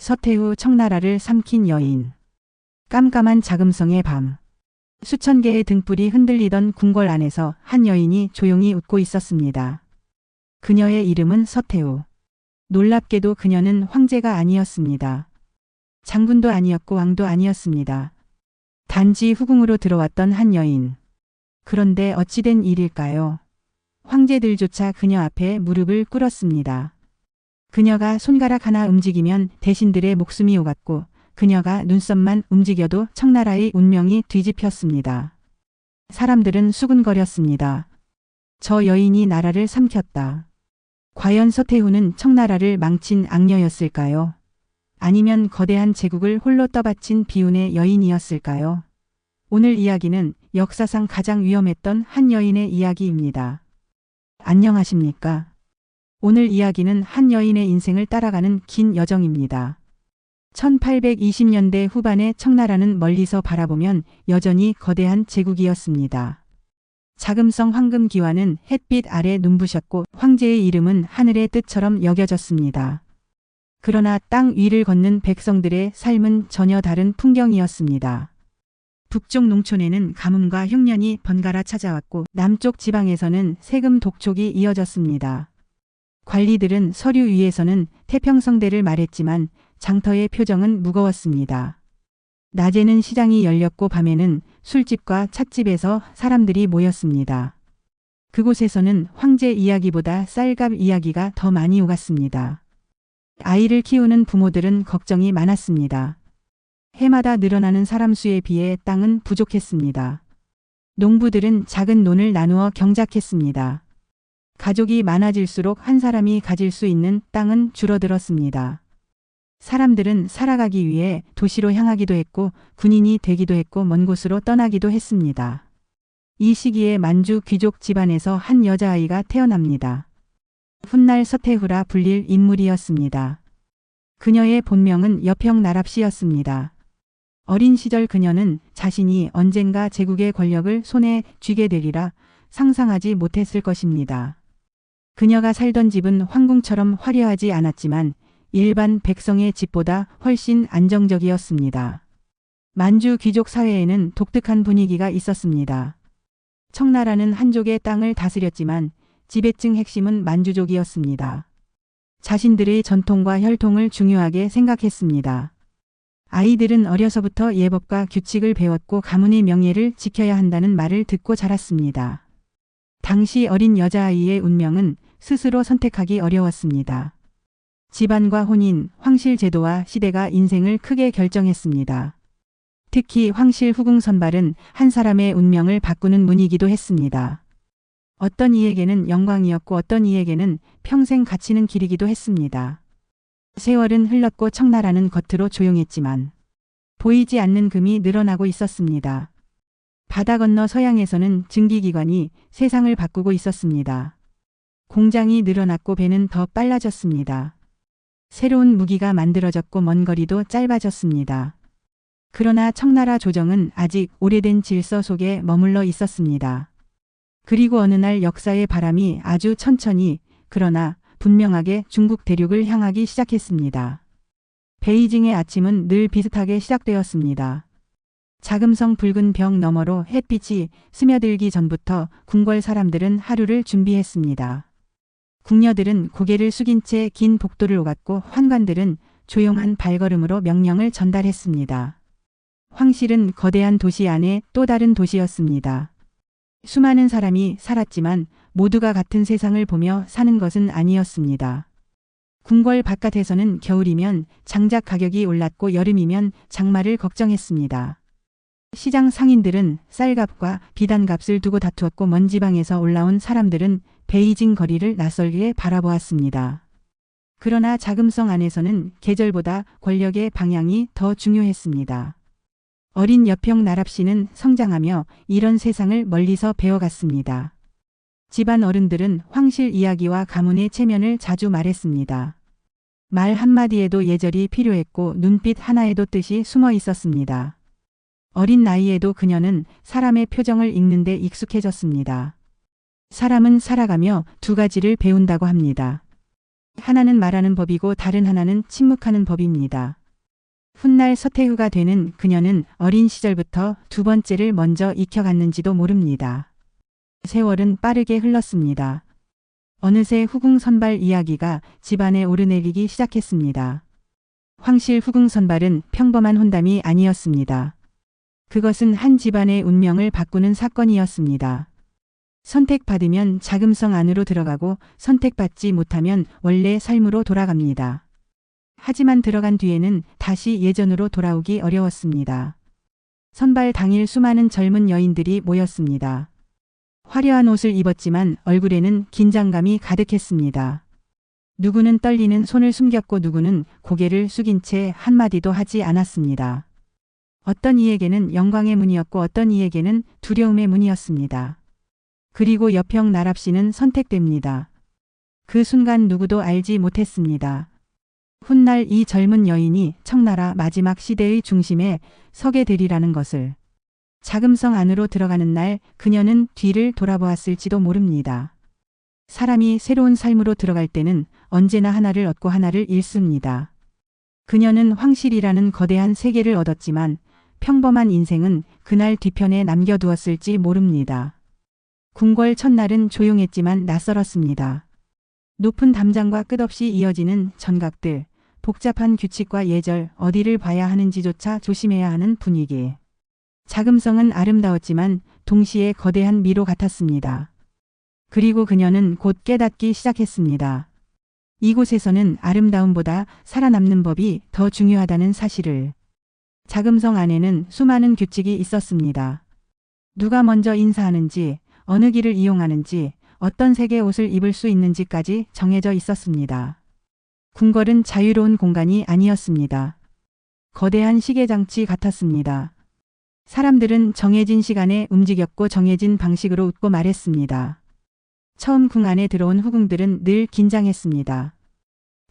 서태후 청나라를 삼킨 여인. 깜깜한 자금성의 밤. 수천 개의 등불이 흔들리던 궁궐 안에서 한 여인이 조용히 웃고 있었습니다. 그녀의 이름은 서태후. 놀랍게도 그녀는 황제가 아니었습니다. 장군도 아니었고 왕도 아니었습니다. 단지 후궁으로 들어왔던 한 여인. 그런데 어찌된 일일까요? 황제들조차 그녀 앞에 무릎을 꿇었습니다. 그녀가 손가락 하나 움직이면 대신들의 목숨이 오갔고 그녀가 눈썹만 움직여도 청나라의 운명이 뒤집혔습니다. 사람들은 수군거렸습니다. 저 여인이 나라를 삼켰다. 과연 서태후는 청나라를 망친 악녀였을까요? 아니면 거대한 제국을 홀로 떠받친 비운의 여인이었을까요? 오늘 이야기는 역사상 가장 위험했던 한 여인의 이야기입니다. 안녕하십니까? 오늘 이야기는 한 여인의 인생을 따라가는 긴 여정입니다. 1820년대 후반의 청나라는 멀리서 바라보면 여전히 거대한 제국이었습니다. 자금성 황금기와는 햇빛 아래 눈부셨고 황제의 이름은 하늘의 뜻처럼 여겨졌습니다. 그러나 땅 위를 걷는 백성들의 삶은 전혀 다른 풍경이었습니다. 북쪽 농촌에는 가뭄과 흉년이 번갈아 찾아왔고 남쪽 지방에서는 세금 독촉이 이어졌습니다. 관리들은 서류 위에서는 태평성대를 말했지만 장터의 표정은 무거웠습니다. 낮에는 시장이 열렸고 밤에는 술집과 찻집에서 사람들이 모였습니다. 그곳에서는 황제 이야기보다 쌀값 이야기가 더 많이 오갔습니다. 아이를 키우는 부모들은 걱정이 많았습니다. 해마다 늘어나는 사람 수에 비해 땅은 부족했습니다. 농부들은 작은 논을 나누어 경작했습니다. 가족이 많아질수록 한 사람이 가질 수 있는 땅은 줄어들었습니다. 사람들은 살아가기 위해 도시로 향하기도 했고 군인이 되기도 했고 먼 곳으로 떠나기도 했습니다. 이 시기에 만주 귀족 집안에서 한 여자아이가 태어납니다. 훗날 서태후라 불릴 인물이었습니다. 그녀의 본명은 여평나랍씨였습니다. 어린 시절 그녀는 자신이 언젠가 제국의 권력을 손에 쥐게 되리라 상상하지 못했을 것입니다. 그녀가 살던 집은 황궁처럼 화려하지 않았지만 일반 백성의 집보다 훨씬 안정적이었습니다. 만주 귀족 사회에는 독특한 분위기가 있었습니다. 청나라는 한족의 땅을 다스렸지만 지배층 핵심은 만주족이었습니다. 자신들의 전통과 혈통을 중요하게 생각했습니다. 아이들은 어려서부터 예법과 규칙을 배웠고 가문의 명예를 지켜야 한다는 말을 듣고 자랐습니다. 당시 어린 여자아이의 운명은 스스로 선택하기 어려웠습니다. 집안과 혼인, 황실 제도와 시대가 인생을 크게 결정했습니다. 특히 황실 후궁 선발은 한 사람의 운명을 바꾸는 문이기도 했습니다. 어떤 이에게는 영광이었고 어떤 이에게는 평생 갇히는 길이기도 했습니다. 세월은 흘렀고 청나라는 겉으로 조용했지만 보이지 않는 금이 늘어나고 있었습니다. 바다 건너 서양에서는 증기기관이 세상을 바꾸고 있었습니다. 공장이 늘어났고 배는 더 빨라졌습니다. 새로운 무기가 만들어졌고 먼 거리도 짧아졌습니다. 그러나 청나라 조정은 아직 오래된 질서 속에 머물러 있었습니다. 그리고 어느 날 역사의 바람이 아주 천천히 그러나 분명하게 중국 대륙을 향하기 시작했습니다. 베이징의 아침은 늘 비슷하게 시작되었습니다. 자금성 붉은 벽 너머로 햇빛이 스며들기 전부터 궁궐 사람들은 하루를 준비했습니다. 궁녀들은 고개를 숙인 채 긴 복도를 오갔고 환관들은 조용한 발걸음으로 명령을 전달했습니다. 황실은 거대한 도시 안에 또 다른 도시였습니다. 수많은 사람이 살았지만 모두가 같은 세상을 보며 사는 것은 아니었습니다. 궁궐 바깥에서는 겨울이면 장작 가격이 올랐고 여름이면 장마를 걱정했습니다. 시장 상인들은 쌀값과 비단값을 두고 다투었고 먼 지방에서 올라온 사람들은 베이징 거리를 낯설게 바라보았습니다. 그러나 자금성 안에서는 계절보다 권력의 방향이 더 중요했습니다. 어린 여평나랍씨는 성장하며 이런 세상을 멀리서 배워갔습니다. 집안 어른들은 황실 이야기와 가문의 체면을 자주 말했습니다. 말 한마디에도 예절이 필요했고 눈빛 하나에도 뜻이 숨어 있었습니다. 어린 나이에도 그녀는 사람의 표정을 읽는 데 익숙해졌습니다. 사람은 살아가며 두 가지를 배운다고 합니다. 하나는 말하는 법이고 다른 하나는 침묵하는 법입니다. 훗날 서태후가 되는 그녀는 어린 시절부터 두 번째를 먼저 익혀갔는지도 모릅니다. 세월은 빠르게 흘렀습니다. 어느새 후궁 선발 이야기가 집안에 오르내리기 시작했습니다. 황실 후궁 선발은 평범한 혼담이 아니었습니다. 그것은 한 집안의 운명을 바꾸는 사건이었습니다. 선택받으면 자금성 안으로 들어가고 선택받지 못하면 원래 삶으로 돌아갑니다. 하지만 들어간 뒤에는 다시 예전으로 돌아오기 어려웠습니다. 선발 당일 수많은 젊은 여인들이 모였습니다. 화려한 옷을 입었지만 얼굴에는 긴장감이 가득했습니다. 누구는 떨리는 손을 숨겼고 누구는 고개를 숙인 채 한마디도 하지 않았습니다. 어떤 이에게는 영광의 문이었고 어떤 이에게는 두려움의 문이었습니다. 그리고 여평 나랍씨는 선택됩니다. 그 순간 누구도 알지 못했습니다. 훗날 이 젊은 여인이 청나라 마지막 시대의 중심에 서게 되리라는 것을. 자금성 안으로 들어가는 날 그녀는 뒤를 돌아보았을지도 모릅니다. 사람이 새로운 삶으로 들어갈 때는 언제나 하나를 얻고 하나를 잃습니다. 그녀는 황실이라는 거대한 세계를 얻었지만 평범한 인생은 그날 뒤편에 남겨두었을지 모릅니다. 궁궐 첫날은 조용했지만 낯설었습니다. 높은 담장과 끝없이 이어지는 전각들, 복잡한 규칙과 예절, 어디를 봐야 하는지조차 조심해야 하는 분위기. 자금성은 아름다웠지만 동시에 거대한 미로 같았습니다. 그리고 그녀는 곧 깨닫기 시작했습니다. 이곳에서는 아름다움보다 살아남는 법이 더 중요하다는 사실을. 자금성 안에는 수많은 규칙이 있었습니다. 누가 먼저 인사하는지, 어느 길을 이용하는지, 어떤 색의 옷을 입을 수 있는지까지 정해져 있었습니다. 궁궐은 자유로운 공간이 아니었습니다. 거대한 시계장치 같았습니다. 사람들은 정해진 시간에 움직였고 정해진 방식으로 웃고 말했습니다. 처음 궁 안에 들어온 후궁들은 늘 긴장했습니다.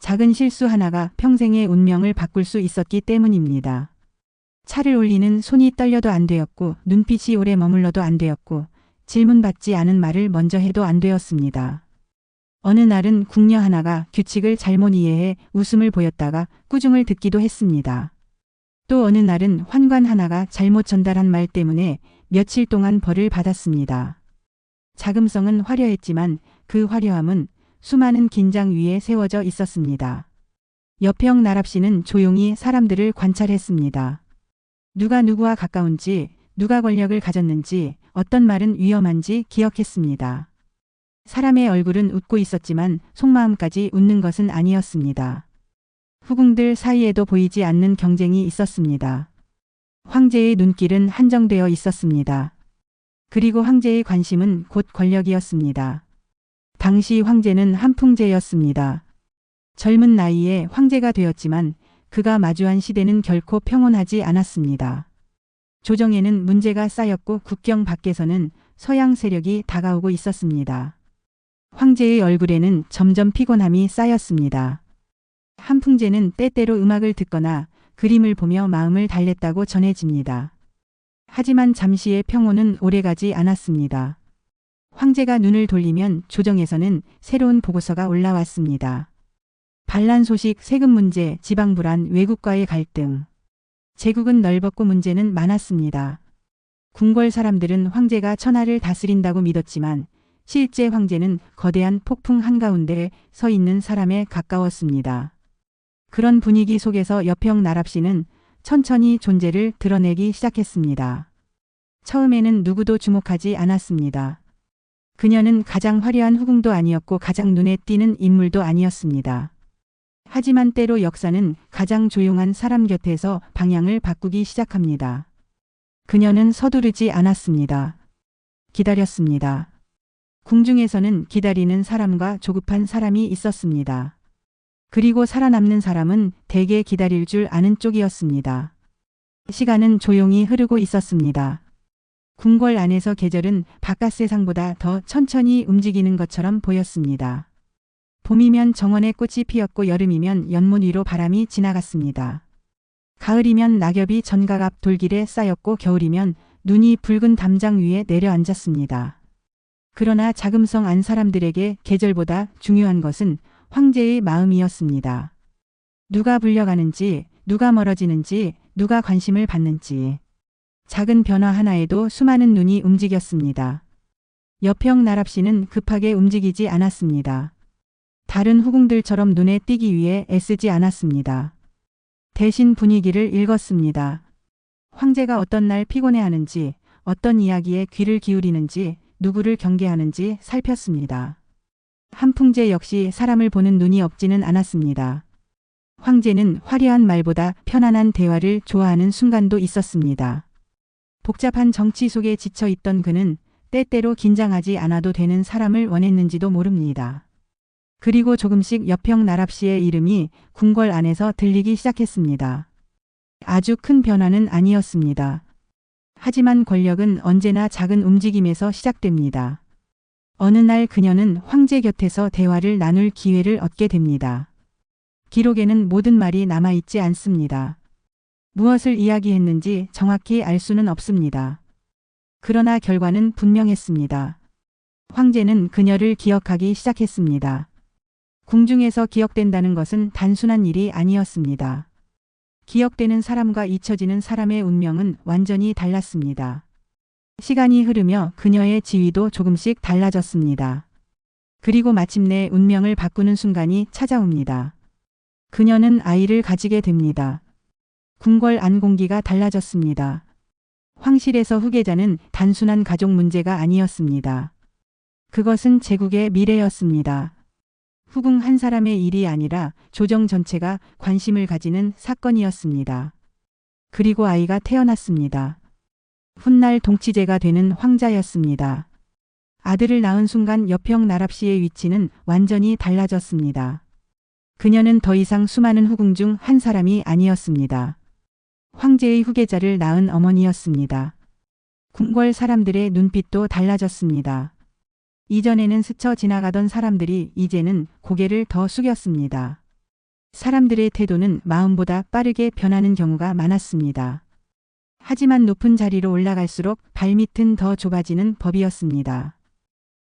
작은 실수 하나가 평생의 운명을 바꿀 수 있었기 때문입니다. 차를 올리는 손이 떨려도 안 되었고 눈빛이 오래 머물러도 안 되었고 질문받지 않은 말을 먼저 해도 안 되었습니다. 어느 날은 궁녀 하나가 규칙을 잘못 이해해 웃음을 보였다가 꾸중을 듣기도 했습니다. 또 어느 날은 환관 하나가 잘못 전달한 말 때문에 며칠 동안 벌을 받았습니다. 자금성은 화려했지만 그 화려함은 수많은 긴장 위에 세워져 있었습니다. 여평 나랍씨는 조용히 사람들을 관찰했습니다. 누가 누구와 가까운지, 누가 권력을 가졌는지, 어떤 말은 위험한지 기억했습니다. 사람의 얼굴은 웃고 있었지만 속마음까지 웃는 것은 아니었습니다. 후궁들 사이에도 보이지 않는 경쟁이 있었습니다. 황제의 눈길은 한정되어 있었습니다. 그리고 황제의 관심은 곧 권력이었습니다. 당시 황제는 한풍제였습니다. 젊은 나이에 황제가 되었지만 그가 마주한 시대는 결코 평온하지 않았습니다. 조정에는 문제가 쌓였고 국경 밖에서는 서양 세력이 다가오고 있었습니다. 황제의 얼굴에는 점점 피곤함이 쌓였습니다. 한풍제는 때때로 음악을 듣거나 그림을 보며 마음을 달랬다고 전해집니다. 하지만 잠시의 평온은 오래가지 않았습니다. 황제가 눈을 돌리면 조정에서는 새로운 보고서가 올라왔습니다. 반란 소식, 세금 문제, 지방 불안, 외국과의 갈등. 제국은 넓었고 문제는 많았습니다. 궁궐 사람들은 황제가 천하를 다스린다고 믿었지만 실제 황제는 거대한 폭풍 한가운데 서 있는 사람에 가까웠습니다. 그런 분위기 속에서 여평 나랍씨는 천천히 존재를 드러내기 시작했습니다. 처음에는 누구도 주목하지 않았습니다. 그녀는 가장 화려한 후궁도 아니었고 가장 눈에 띄는 인물도 아니었습니다. 하지만 때로 역사는 가장 조용한 사람 곁에서 방향을 바꾸기 시작합니다. 그녀는 서두르지 않았습니다. 기다렸습니다. 궁중에서는 기다리는 사람과 조급한 사람이 있었습니다. 그리고 살아남는 사람은 대개 기다릴 줄 아는 쪽이었습니다. 시간은 조용히 흐르고 있었습니다. 궁궐 안에서 계절은 바깥 세상보다 더 천천히 움직이는 것처럼 보였습니다. 봄이면 정원에 꽃이 피었고 여름이면 연못 위로 바람이 지나갔습니다. 가을이면 낙엽이 전각 앞 돌길에 쌓였고 겨울이면 눈이 붉은 담장 위에 내려앉았습니다. 그러나 자금성 안 사람들에게 계절보다 중요한 것은 황제의 마음이었습니다. 누가 불려가는지, 누가 멀어지는지, 누가 관심을 받는지. 작은 변화 하나에도 수많은 눈이 움직였습니다. 여평 나랍씨는 급하게 움직이지 않았습니다. 다른 후궁들처럼 눈에 띄기 위해 애쓰지 않았습니다. 대신 분위기를 읽었습니다. 황제가 어떤 날 피곤해하는지, 어떤 이야기에 귀를 기울이는지, 누구를 경계하는지 살폈습니다. 한풍제 역시 사람을 보는 눈이 없지는 않았습니다. 황제는 화려한 말보다 편안한 대화를 좋아하는 순간도 있었습니다. 복잡한 정치 속에 지쳐 있던 그는 때때로 긴장하지 않아도 되는 사람을 원했는지도 모릅니다. 그리고 조금씩 여평 나랍씨의 이름이 궁궐 안에서 들리기 시작했습니다. 아주 큰 변화는 아니었습니다. 하지만 권력은 언제나 작은 움직임에서 시작됩니다. 어느 날 그녀는 황제 곁에서 대화를 나눌 기회를 얻게 됩니다. 기록에는 모든 말이 남아있지 않습니다. 무엇을 이야기했는지 정확히 알 수는 없습니다. 그러나 결과는 분명했습니다. 황제는 그녀를 기억하기 시작했습니다. 궁중에서 기억된다는 것은 단순한 일이 아니었습니다. 기억되는 사람과 잊혀지는 사람의 운명은 완전히 달랐습니다. 시간이 흐르며 그녀의 지위도 조금씩 달라졌습니다. 그리고 마침내 운명을 바꾸는 순간이 찾아옵니다. 그녀는 아이를 가지게 됩니다. 궁궐 안 공기가 달라졌습니다. 황실에서 후계자는 단순한 가족 문제가 아니었습니다. 그것은 제국의 미래였습니다. 후궁 한 사람의 일이 아니라 조정 전체가 관심을 가지는 사건이었습니다. 그리고 아이가 태어났습니다. 훗날 동치제가 되는 황자였습니다. 아들을 낳은 순간 여평 나랍씨의 위치는 완전히 달라졌습니다. 그녀는 더 이상 수많은 후궁 중 한 사람이 아니었습니다. 황제의 후계자를 낳은 어머니였습니다. 궁궐 사람들의 눈빛도 달라졌습니다. 이전에는 스쳐 지나가던 사람들이 이제는 고개를 더 숙였습니다. 사람들의 태도는 마음보다 빠르게 변하는 경우가 많았습니다. 하지만 높은 자리로 올라갈수록 발밑은 더 좁아지는 법이었습니다.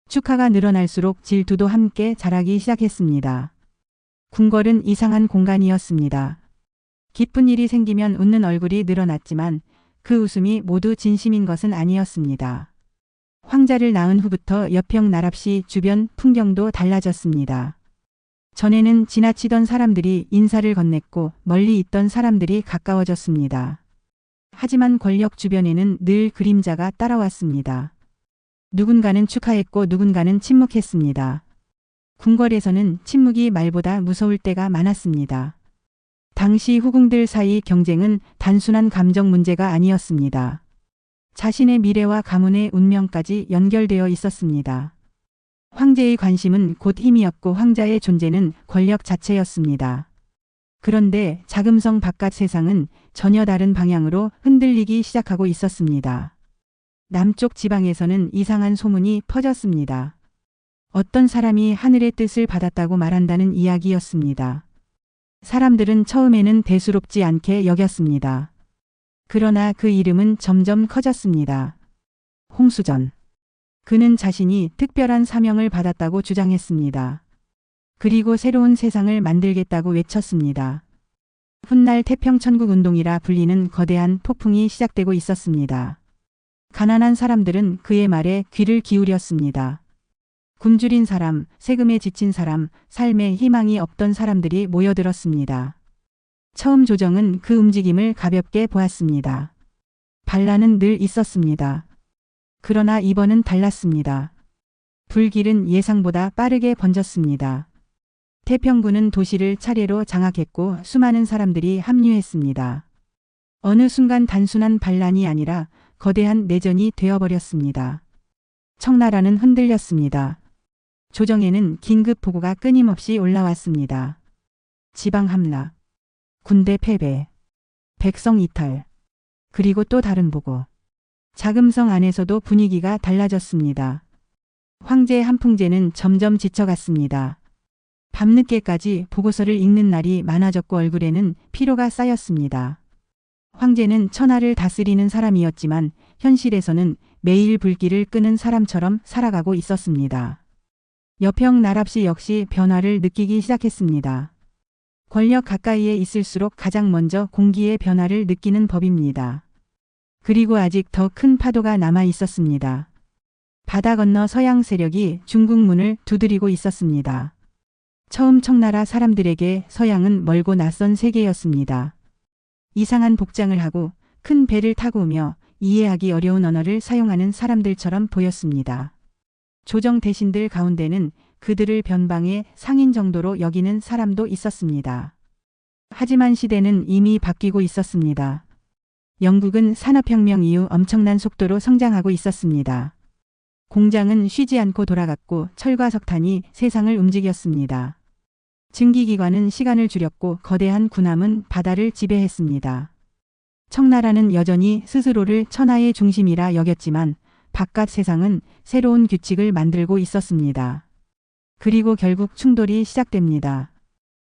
축하가 늘어날수록 질투도 함께 자라기 시작했습니다. 궁궐은 이상한 공간이었습니다. 기쁜 일이 생기면 웃는 얼굴이 늘어났지만 그 웃음이 모두 진심인 것은 아니었습니다. 황자를 낳은 후부터 여평 나랍씨 주변 풍경도 달라졌습니다. 전에는 지나치던 사람들이 인사를 건넸고 멀리 있던 사람들이 가까워졌습니다. 하지만 권력 주변에는 늘 그림자가 따라왔습니다. 누군가는 축하했고 누군가는 침묵했습니다. 궁궐에서는 침묵이 말보다 무서울 때가 많았습니다. 당시 후궁들 사이 경쟁은 단순한 감정 문제가 아니었습니다. 자신의 미래와 가문의 운명까지 연결되어 있었습니다. 황제의 관심은 곧 힘이었고 황자의 존재는 권력 자체였습니다. 그런데 자금성 바깥 세상은 전혀 다른 방향으로 흔들리기 시작하고 있었습니다. 남쪽 지방에서는 이상한 소문이 퍼졌습니다. 어떤 사람이 하늘의 뜻을 받았다고 말한다는 이야기였습니다. 사람들은 처음에는 대수롭지 않게 여겼습니다. 그러나 그 이름은 점점 커졌습니다. 홍수전. 그는 자신이 특별한 사명을 받았다고 주장했습니다. 그리고 새로운 세상을 만들겠다고 외쳤습니다. 훗날 태평천국 운동이라 불리는 거대한 폭풍이 시작되고 있었습니다. 가난한 사람들은 그의 말에 귀를 기울였습니다. 굶주린 사람, 세금에 지친 사람, 삶에 희망이 없던 사람들이 모여들었습니다. 처음 조정은 그 움직임을 가볍게 보았습니다. 반란은 늘 있었습니다. 그러나 이번은 달랐습니다. 불길은 예상보다 빠르게 번졌습니다. 태평군은 도시를 차례로 장악했고 수많은 사람들이 합류했습니다. 어느 순간 단순한 반란이 아니라 거대한 내전이 되어버렸습니다. 청나라는 흔들렸습니다. 조정에는 긴급 보고가 끊임없이 올라왔습니다. 지방 함락, 군대 패배, 백성 이탈, 그리고 또 다른 보고. 자금성 안에서도 분위기가 달라졌습니다. 황제 한풍제는 점점 지쳐갔습니다. 밤늦게까지 보고서를 읽는 날이 많아졌고 얼굴에는 피로가 쌓였습니다. 황제는 천하를 다스리는 사람이었지만 현실에서는 매일 불길을 끄는 사람처럼 살아가고 있었습니다. 여평 나랍시 역시 변화를 느끼기 시작했습니다. 권력 가까이에 있을수록 가장 먼저 공기의 변화를 느끼는 법입니다. 그리고 아직 더 큰 파도가 남아 있었습니다. 바다 건너 서양 세력이 중국 문을 두드리고 있었습니다. 처음 청나라 사람들에게 서양은 멀고 낯선 세계였습니다. 이상한 복장을 하고 큰 배를 타고 오며 이해하기 어려운 언어를 사용하는 사람들처럼 보였습니다. 조정 대신들 가운데는 그들을 변방의 상인 정도로 여기는 사람도 있었습니다. 하지만 시대는 이미 바뀌고 있었습니다. 영국은 산업혁명 이후 엄청난 속도로 성장하고 있었습니다. 공장은 쉬지 않고 돌아갔고 철과 석탄이 세상을 움직였습니다. 증기기관은 시간을 줄였고 거대한 군함은 바다를 지배했습니다. 청나라는 여전히 스스로를 천하의 중심이라 여겼지만 바깥 세상은 새로운 규칙을 만들고 있었습니다. 그리고 결국 충돌이 시작됩니다.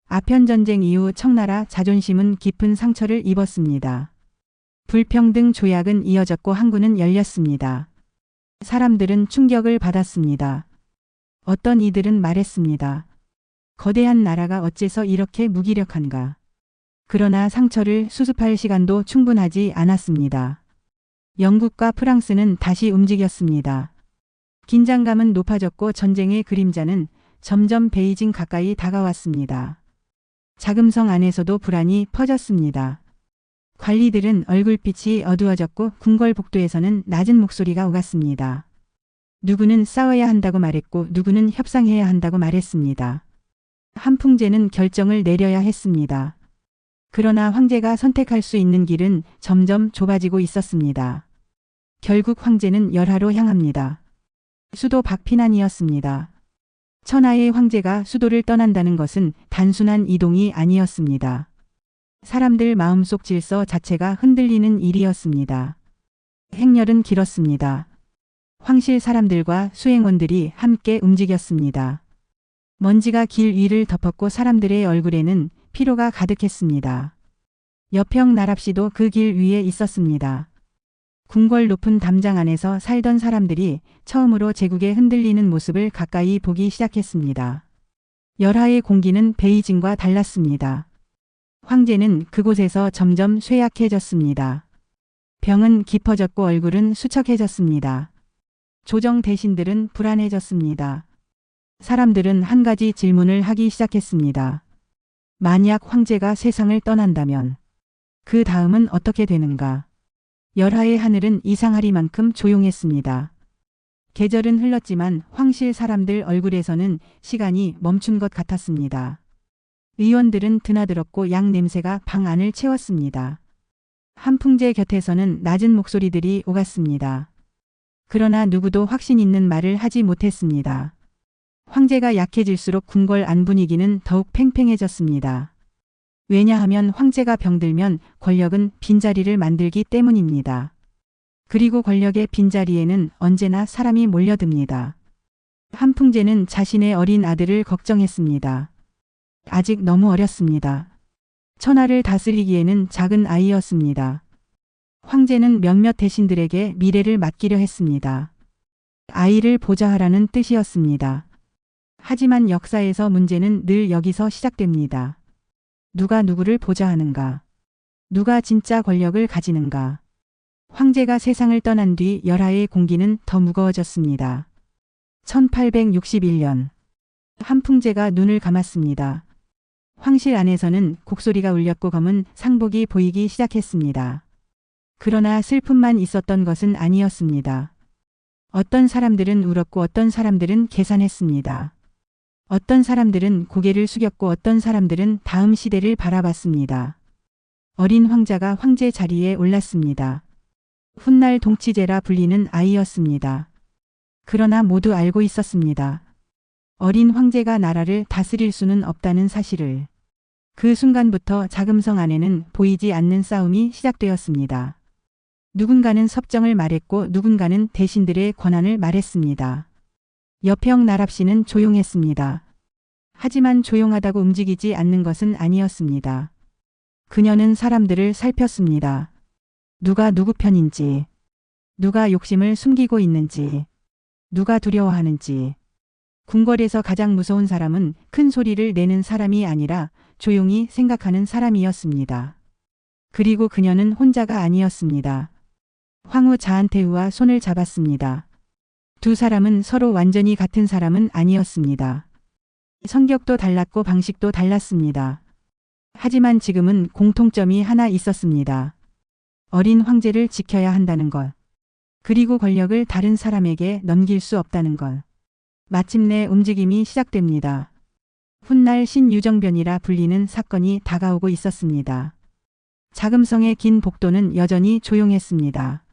아편전쟁 이후 청나라 자존심은 깊은 상처를 입었습니다. 불평등 조약은 이어졌고 항구는 열렸습니다. 사람들은 충격을 받았습니다. 어떤 이들은 말했습니다. 거대한 나라가 어째서 이렇게 무기력한가. 그러나 상처를 수습할 시간도 충분하지 않았습니다. 영국과 프랑스는 다시 움직였습니다. 긴장감은 높아졌고 전쟁의 그림자는 점점 베이징 가까이 다가왔습니다. 자금성 안에서도 불안이 퍼졌습니다. 관리들은 얼굴빛이 어두워졌고 궁궐 복도에서는 낮은 목소리가 오갔습니다. 누구는 싸워야 한다고 말했고 누구는 협상해야 한다고 말했습니다. 한풍제는 결정을 내려야 했습니다. 그러나 황제가 선택할 수 있는 길은 점점 좁아지고 있었습니다. 결국 황제는 열하로 향합니다. 수도 박피난이었습니다. 천하의 황제가 수도를 떠난다는 것은 단순한 이동이 아니었습니다. 사람들 마음속 질서 자체가 흔들리는 일이었습니다. 행렬은 길었습니다. 황실 사람들과 수행원들이 함께 움직였습니다. 먼지가 길 위를 덮었고 사람들의 얼굴에는 피로가 가득했습니다. 여평 나랍시도 그 길 위에 있었습니다. 궁궐 높은 담장 안에서 살던 사람들이 처음으로 제국의 흔들리는 모습을 가까이 보기 시작했습니다. 열하의 공기는 베이징과 달랐습니다. 황제는 그곳에서 점점 쇠약해졌습니다. 병은 깊어졌고 얼굴은 수척해졌습니다. 조정 대신들은 불안해졌습니다. 사람들은 한 가지 질문을 하기 시작했습니다. 만약 황제가 세상을 떠난다면 그 다음은 어떻게 되는가? 열하의 하늘은 이상하리만큼 조용했습니다. 계절은 흘렀지만 황실 사람들 얼굴에서는 시간이 멈춘 것 같았습니다. 의원들은 드나들었고 양 냄새가 방 안을 채웠습니다. 한풍제 곁에서는 낮은 목소리들이 오갔습니다. 그러나 누구도 확신 있는 말을 하지 못했습니다. 황제가 약해질수록 궁궐 안 분위기는 더욱 팽팽해졌습니다. 왜냐하면 황제가 병들면 권력은 빈자리를 만들기 때문입니다. 그리고 권력의 빈자리에는 언제나 사람이 몰려듭니다. 한풍제는 자신의 어린 아들을 걱정했습니다. 아직 너무 어렸습니다. 천하를 다스리기에는 작은 아이였습니다. 황제는 몇몇 대신들에게 미래를 맡기려 했습니다. 아이를 보좌하라는 뜻이었습니다. 하지만 역사에서 문제는 늘 여기서 시작됩니다. 누가 누구를 보좌하는가? 누가 진짜 권력을 가지는가? 황제가 세상을 떠난 뒤 열하의 공기는 더 무거워졌습니다. 1861년 한풍제가 눈을 감았습니다. 황실 안에서는 곡소리가 울렸고 검은 상복이 보이기 시작했습니다. 그러나 슬픔만 있었던 것은 아니었습니다. 어떤 사람들은 울었고 어떤 사람들은 계산했습니다. 어떤 사람들은 고개를 숙였고 어떤 사람들은 다음 시대를 바라봤습니다. 어린 황자가 황제 자리에 올랐습니다. 훗날 동치제라 불리는 아이였습니다. 그러나 모두 알고 있었습니다. 어린 황제가 나라를 다스릴 수는 없다는 사실을. 그 순간부터 자금성 안에는 보이지 않는 싸움이 시작되었습니다. 누군가는 섭정을 말했고 누군가는 대신들의 권한을 말했습니다. 여평 나랍시는 조용했습니다. 하지만 조용하다고 움직이지 않는 것은 아니었습니다. 그녀는 사람들을 살폈습니다. 누가 누구 편인지, 누가 욕심을 숨기고 있는지, 누가 두려워하는지. 궁궐에서 가장 무서운 사람은 큰 소리를 내는 사람이 아니라 조용히 생각하는 사람이었습니다. 그리고 그녀는 혼자가 아니었습니다. 황후 자한테우와 손을 잡았습니다. 두 사람은 서로 완전히 같은 사람은 아니었습니다. 성격도 달랐고 방식도 달랐습니다. 하지만 지금은 공통점이 하나 있었습니다. 어린 황제를 지켜야 한다는 것. 그리고 권력을 다른 사람에게 넘길 수 없다는 것. 마침내 움직임이 시작됩니다. 훗날 신유정변이라 불리는 사건이 다가오고 있었습니다. 자금성의 긴 복도는 여전히 조용했습니다.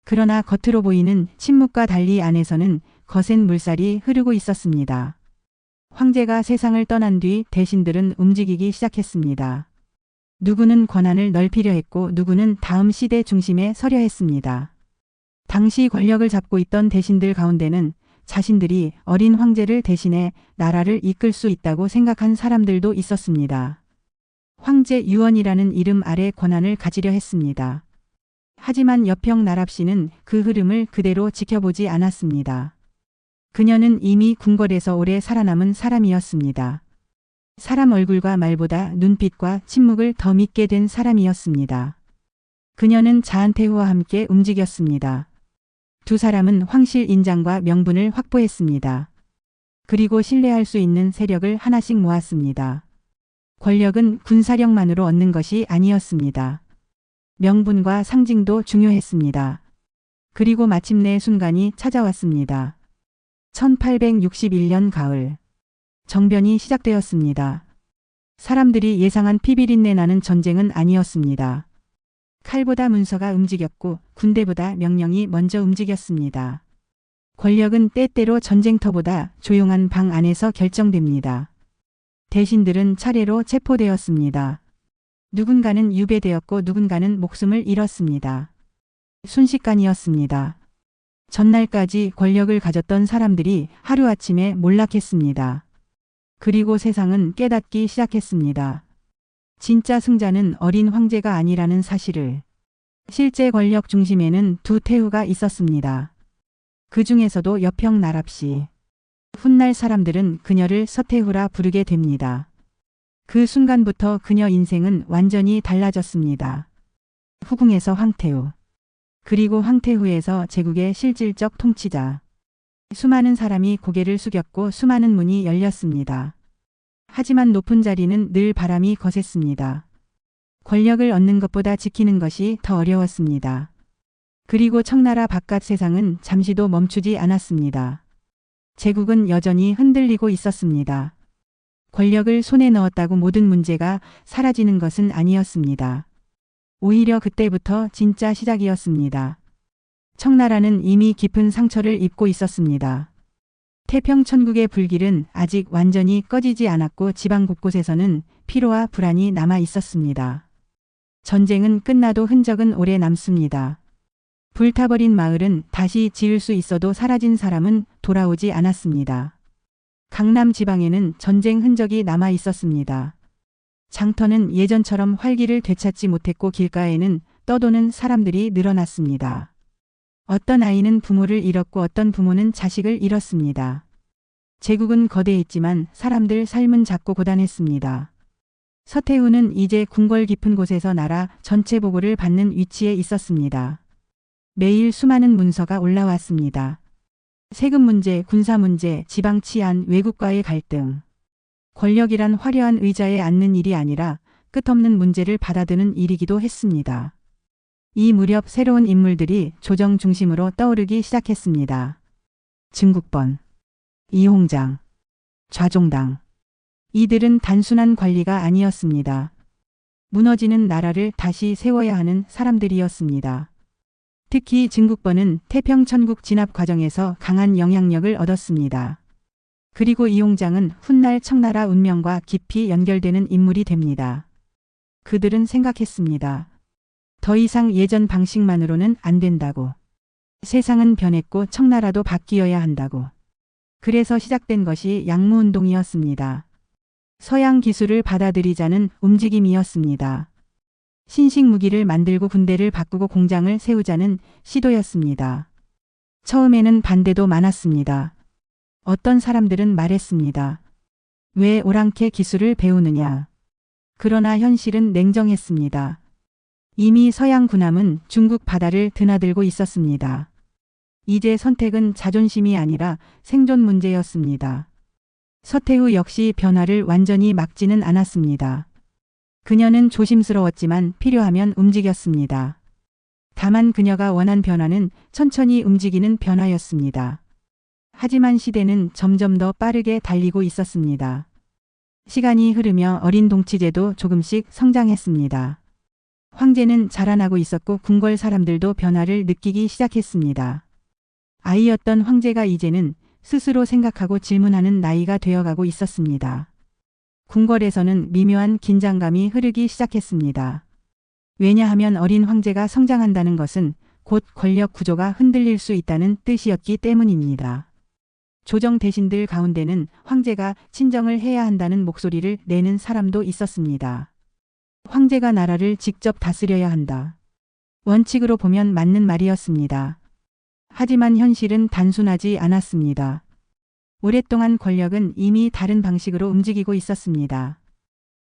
그러나 겉으로 보이는 침묵과 달리 안에서는 거센 물살이 흐르고 있었습니다. 황제가 세상을 떠난 뒤 대신들은 움직이기 시작했습니다. 누구는 권한을 넓히려 했고 누구는 다음 시대 중심에 서려 했습니다. 당시 권력을 잡고 있던 대신들 가운데는 자신들이 어린 황제를 대신해 나라를 이끌 수 있다고 생각한 사람들도 있었습니다. 황제 유언이라는 이름 아래 권한을 가지려 했습니다. 하지만 여평 나랍씨는 그 흐름을 그대로 지켜보지 않았습니다. 그녀는 이미 궁궐에서 오래 살아남은 사람이었습니다. 사람 얼굴과 말보다 눈빛과 침묵을 더 믿게 된 사람이었습니다. 그녀는 자한테후와 함께 움직였습니다. 두 사람은 황실 인장과 명분을 확보했습니다. 그리고 신뢰할 수 있는 세력을 하나씩 모았습니다. 권력은 군사력만으로 얻는 것이 아니었습니다. 명분과 상징도 중요했습니다. 그리고 마침내 순간이 찾아왔습니다. 1861년 가을. 정변이 시작되었습니다. 사람들이 예상한 피비린내 나는 전쟁은 아니었습니다. 칼보다 문서가 움직였고 군대보다 명령이 먼저 움직였습니다. 권력은 때때로 전쟁터보다 조용한 방 안에서 결정됩니다. 대신들은 차례로 체포되었습니다. 누군가는 유배되었고 누군가는 목숨을 잃었습니다. 순식간이었습니다. 전날까지 권력을 가졌던 사람들이 하루아침에 몰락했습니다. 그리고 세상은 깨닫기 시작했습니다. 진짜 승자는 어린 황제가 아니라는 사실을. 실제 권력 중심에는 두 태후가 있었습니다. 그 중에서도 여평 나랍씨. 훗날 사람들은 그녀를 서태후라 부르게 됩니다. 그 순간부터 그녀 인생은 완전히 달라졌습니다. 후궁에서 황태후. 그리고 황태후에서 제국의 실질적 통치자. 수많은 사람이 고개를 숙였고 수많은 문이 열렸습니다. 하지만 높은 자리는 늘 바람이 거셌습니다. 권력을 얻는 것보다 지키는 것이 더 어려웠습니다. 그리고 청나라 바깥 세상은 잠시도 멈추지 않았습니다. 제국은 여전히 흔들리고 있었습니다. 권력을 손에 넣었다고 모든 문제가 사라지는 것은 아니었습니다. 오히려 그때부터 진짜 시작이었습니다. 청나라는 이미 깊은 상처를 입고 있었습니다. 태평천국의 불길은 아직 완전히 꺼지지 않았고 지방 곳곳에서는 피로와 불안이 남아 있었습니다. 전쟁은 끝나도 흔적은 오래 남습니다. 불타버린 마을은 다시 지을 수 있어도 사라진 사람은 돌아오지 않았습니다. 강남 지방에는 전쟁 흔적이 남아 있었습니다. 장터는 예전처럼 활기를 되찾지 못했고 길가에는 떠도는 사람들이 늘어났습니다. 어떤 아이는 부모를 잃었고 어떤 부모는 자식을 잃었습니다. 제국은 거대했지만 사람들 삶은 작고 고단했습니다. 서태후는 이제 궁궐 깊은 곳에서 나라 전체 보고를 받는 위치에 있었습니다. 매일 수많은 문서가 올라왔습니다. 세금 문제, 군사 문제, 지방 치안, 외국과의 갈등. 권력이란 화려한 의자에 앉는 일이 아니라 끝없는 문제를 받아드는 일이기도 했습니다. 이 무렵 새로운 인물들이 조정 중심으로 떠오르기 시작했습니다. 증국본, 이홍장, 좌종당. 이들은 단순한 관리가 아니었습니다. 무너지는 나라를 다시 세워야 하는 사람들이었습니다. 특히 증국본은 태평천국 진압 과정에서 강한 영향력을 얻었습니다. 그리고 이홍장은 훗날 청나라 운명과 깊이 연결되는 인물이 됩니다. 그들은 생각했습니다. 더 이상 예전 방식만으로는 안 된다고. 세상은 변했고 청나라도 바뀌어야 한다고. 그래서 시작된 것이 양무운동이었습니다. 서양 기술을 받아들이자는 움직임이었습니다. 신식 무기를 만들고 군대를 바꾸고 공장을 세우자는 시도였습니다. 처음에는 반대도 많았습니다. 어떤 사람들은 말했습니다. 왜 오랑캐 기술을 배우느냐. 그러나 현실은 냉정했습니다. 이미 서양 군함은 중국 바다를 드나들고 있었습니다. 이제 선택은 자존심이 아니라 생존 문제였습니다. 서태후 역시 변화를 완전히 막지는 않았습니다. 그녀는 조심스러웠지만 필요하면 움직였습니다. 다만 그녀가 원한 변화는 천천히 움직이는 변화였습니다. 하지만 시대는 점점 더 빠르게 달리고 있었습니다. 시간이 흐르며 어린 동치제도 조금씩 성장했습니다. 황제는 자라나고 있었고 궁궐 사람들도 변화를 느끼기 시작했습니다. 아이였던 황제가 이제는 스스로 생각하고 질문하는 나이가 되어가고 있었습니다. 궁궐에서는 미묘한 긴장감이 흐르기 시작했습니다. 왜냐하면 어린 황제가 성장한다는 것은 곧 권력 구조가 흔들릴 수 있다는 뜻이었기 때문입니다. 조정 대신들 가운데는 황제가 친정을 해야 한다는 목소리를 내는 사람도 있었습니다. 황제가 나라를 직접 다스려야 한다. 원칙으로 보면 맞는 말이었습니다. 하지만 현실은 단순하지 않았습니다. 오랫동안 권력은 이미 다른 방식으로 움직이고 있었습니다.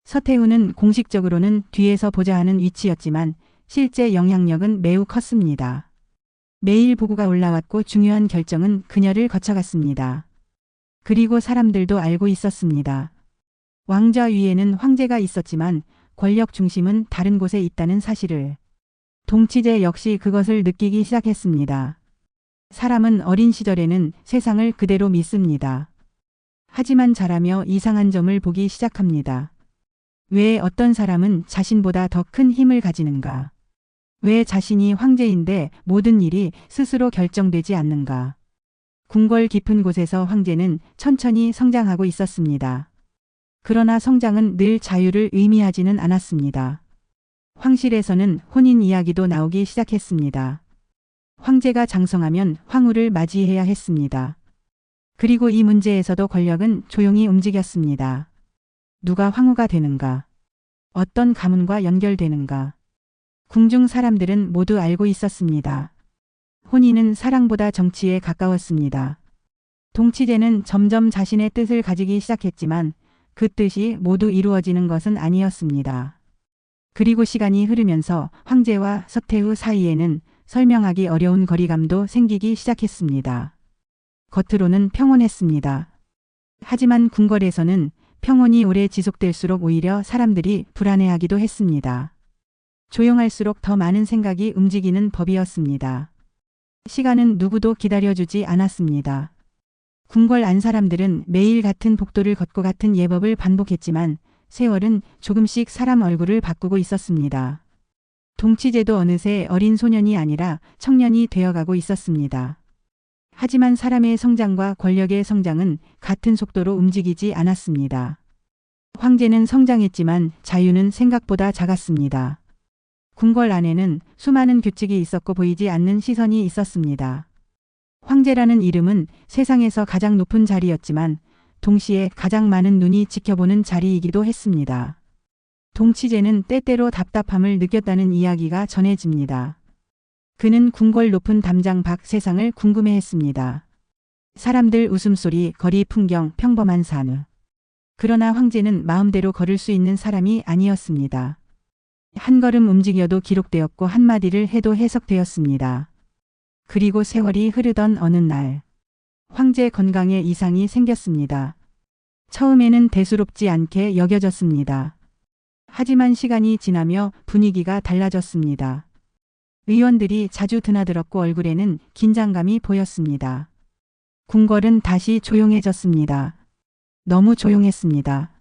서태후는 공식적으로는 뒤에서 보자 하는 위치였지만 실제 영향력은 매우 컸습니다. 매일 보고가 올라왔고 중요한 결정은 그녀를 거쳐갔습니다. 그리고 사람들도 알고 있었습니다. 왕좌 위에는 황제가 있었지만 권력 중심은 다른 곳에 있다는 사실을. 동치제 역시 그것을 느끼기 시작했습니다. 사람은 어린 시절에는 세상을 그대로 믿습니다. 하지만 자라며 이상한 점을 보기 시작합니다. 왜 어떤 사람은 자신보다 더 큰 힘을 가지는가? 왜 자신이 황제인데 모든 일이 스스로 결정되지 않는가? 궁궐 깊은 곳에서 황제는 천천히 성장하고 있었습니다. 그러나 성장은 늘 자유를 의미하지는 않았습니다. 황실에서는 혼인 이야기도 나오기 시작했습니다. 황제가 장성하면 황후를 맞이해야 했습니다. 그리고 이 문제에서도 권력은 조용히 움직였습니다. 누가 황후가 되는가? 어떤 가문과 연결되는가? 궁중 사람들은 모두 알고 있었습니다. 혼인은 사랑보다 정치에 가까웠습니다. 동치제는 점점 자신의 뜻을 가지기 시작했지만 그 뜻이 모두 이루어지는 것은 아니었습니다. 그리고 시간이 흐르면서 황제와 서태후 사이에는 설명하기 어려운 거리감도 생기기 시작했습니다. 겉으로는 평온했습니다. 하지만 궁궐에서는 평온이 오래 지속될수록 오히려 사람들이 불안해하기도 했습니다. 조용할수록 더 많은 생각이 움직이는 법이었습니다. 시간은 누구도 기다려주지 않았습니다. 궁궐 안 사람들은 매일 같은 복도를 걷고 같은 예법을 반복했지만 세월은 조금씩 사람 얼굴을 바꾸고 있었습니다. 동치제도 어느새 어린 소년이 아니라 청년이 되어가고 있었습니다. 하지만 사람의 성장과 권력의 성장은 같은 속도로 움직이지 않았습니다. 황제는 성장했지만 자유는 생각보다 작았습니다. 궁궐 안에는 수많은 규칙이 있었고 보이지 않는 시선이 있었습니다. 황제라는 이름은 세상에서 가장 높은 자리였지만 동시에 가장 많은 눈이 지켜보는 자리이기도 했습니다. 동치제는 때때로 답답함을 느꼈다는 이야기가 전해집니다. 그는 궁궐 높은 담장 밖 세상을 궁금해했습니다. 사람들 웃음소리, 거리 풍경, 평범한 산후. 그러나 황제는 마음대로 걸을 수 있는 사람이 아니었습니다. 한 걸음 움직여도 기록되었고 한마디를 해도 해석되었습니다. 그리고 세월이 흐르던 어느 날 황제 건강에 이상이 생겼습니다. 처음에는 대수롭지 않게 여겨졌습니다. 하지만 시간이 지나며 분위기가 달라졌습니다. 의원들이 자주 드나들었고 얼굴에는 긴장감이 보였습니다. 궁궐은 다시 조용해졌습니다. 너무 조용했습니다.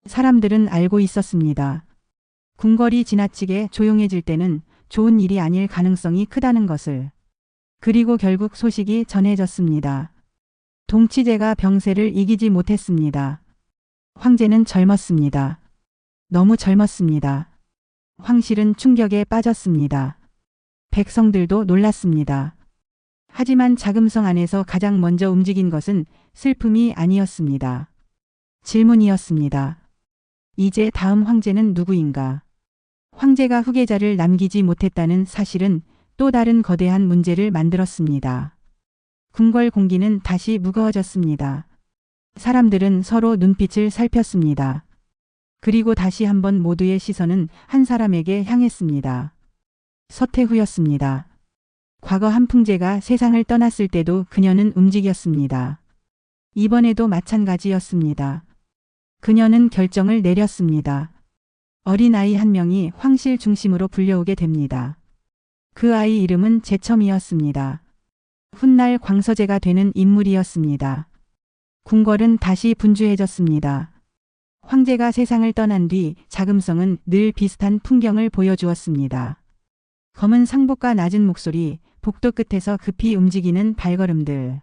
사람들은 알고 있었습니다. 궁궐이 지나치게 조용해질 때는 좋은 일이 아닐 가능성이 크다는 것을. 그리고 결국 소식이 전해졌습니다. 동치제가 병세를 이기지 못했습니다. 황제는 젊었습니다. 너무 젊었습니다. 황실은 충격에 빠졌습니다. 백성들도 놀랐습니다. 하지만 자금성 안에서 가장 먼저 움직인 것은 슬픔이 아니었습니다. 질문이었습니다. 이제 다음 황제는 누구인가? 황제가 후계자를 남기지 못했다는 사실은 또 다른 거대한 문제를 만들었습니다. 궁궐 공기는 다시 무거워졌습니다. 사람들은 서로 눈빛을 살폈습니다. 그리고 다시 한번 모두의 시선은 한 사람에게 향했습니다. 서태후였습니다. 과거 한풍제가 세상을 떠났을 때도 그녀는 움직였습니다. 이번에도 마찬가지였습니다. 그녀는 결정을 내렸습니다. 어린아이 한 명이 황실 중심으로 불려오게 됩니다. 그 아이 이름은 제첨이었습니다. 훗날 광서제가 되는 인물이었습니다. 궁궐은 다시 분주해졌습니다. 황제가 세상을 떠난 뒤 자금성은 늘 비슷한 풍경을 보여주었습니다. 검은 상복과 낮은 목소리, 복도 끝에서 급히 움직이는 발걸음들.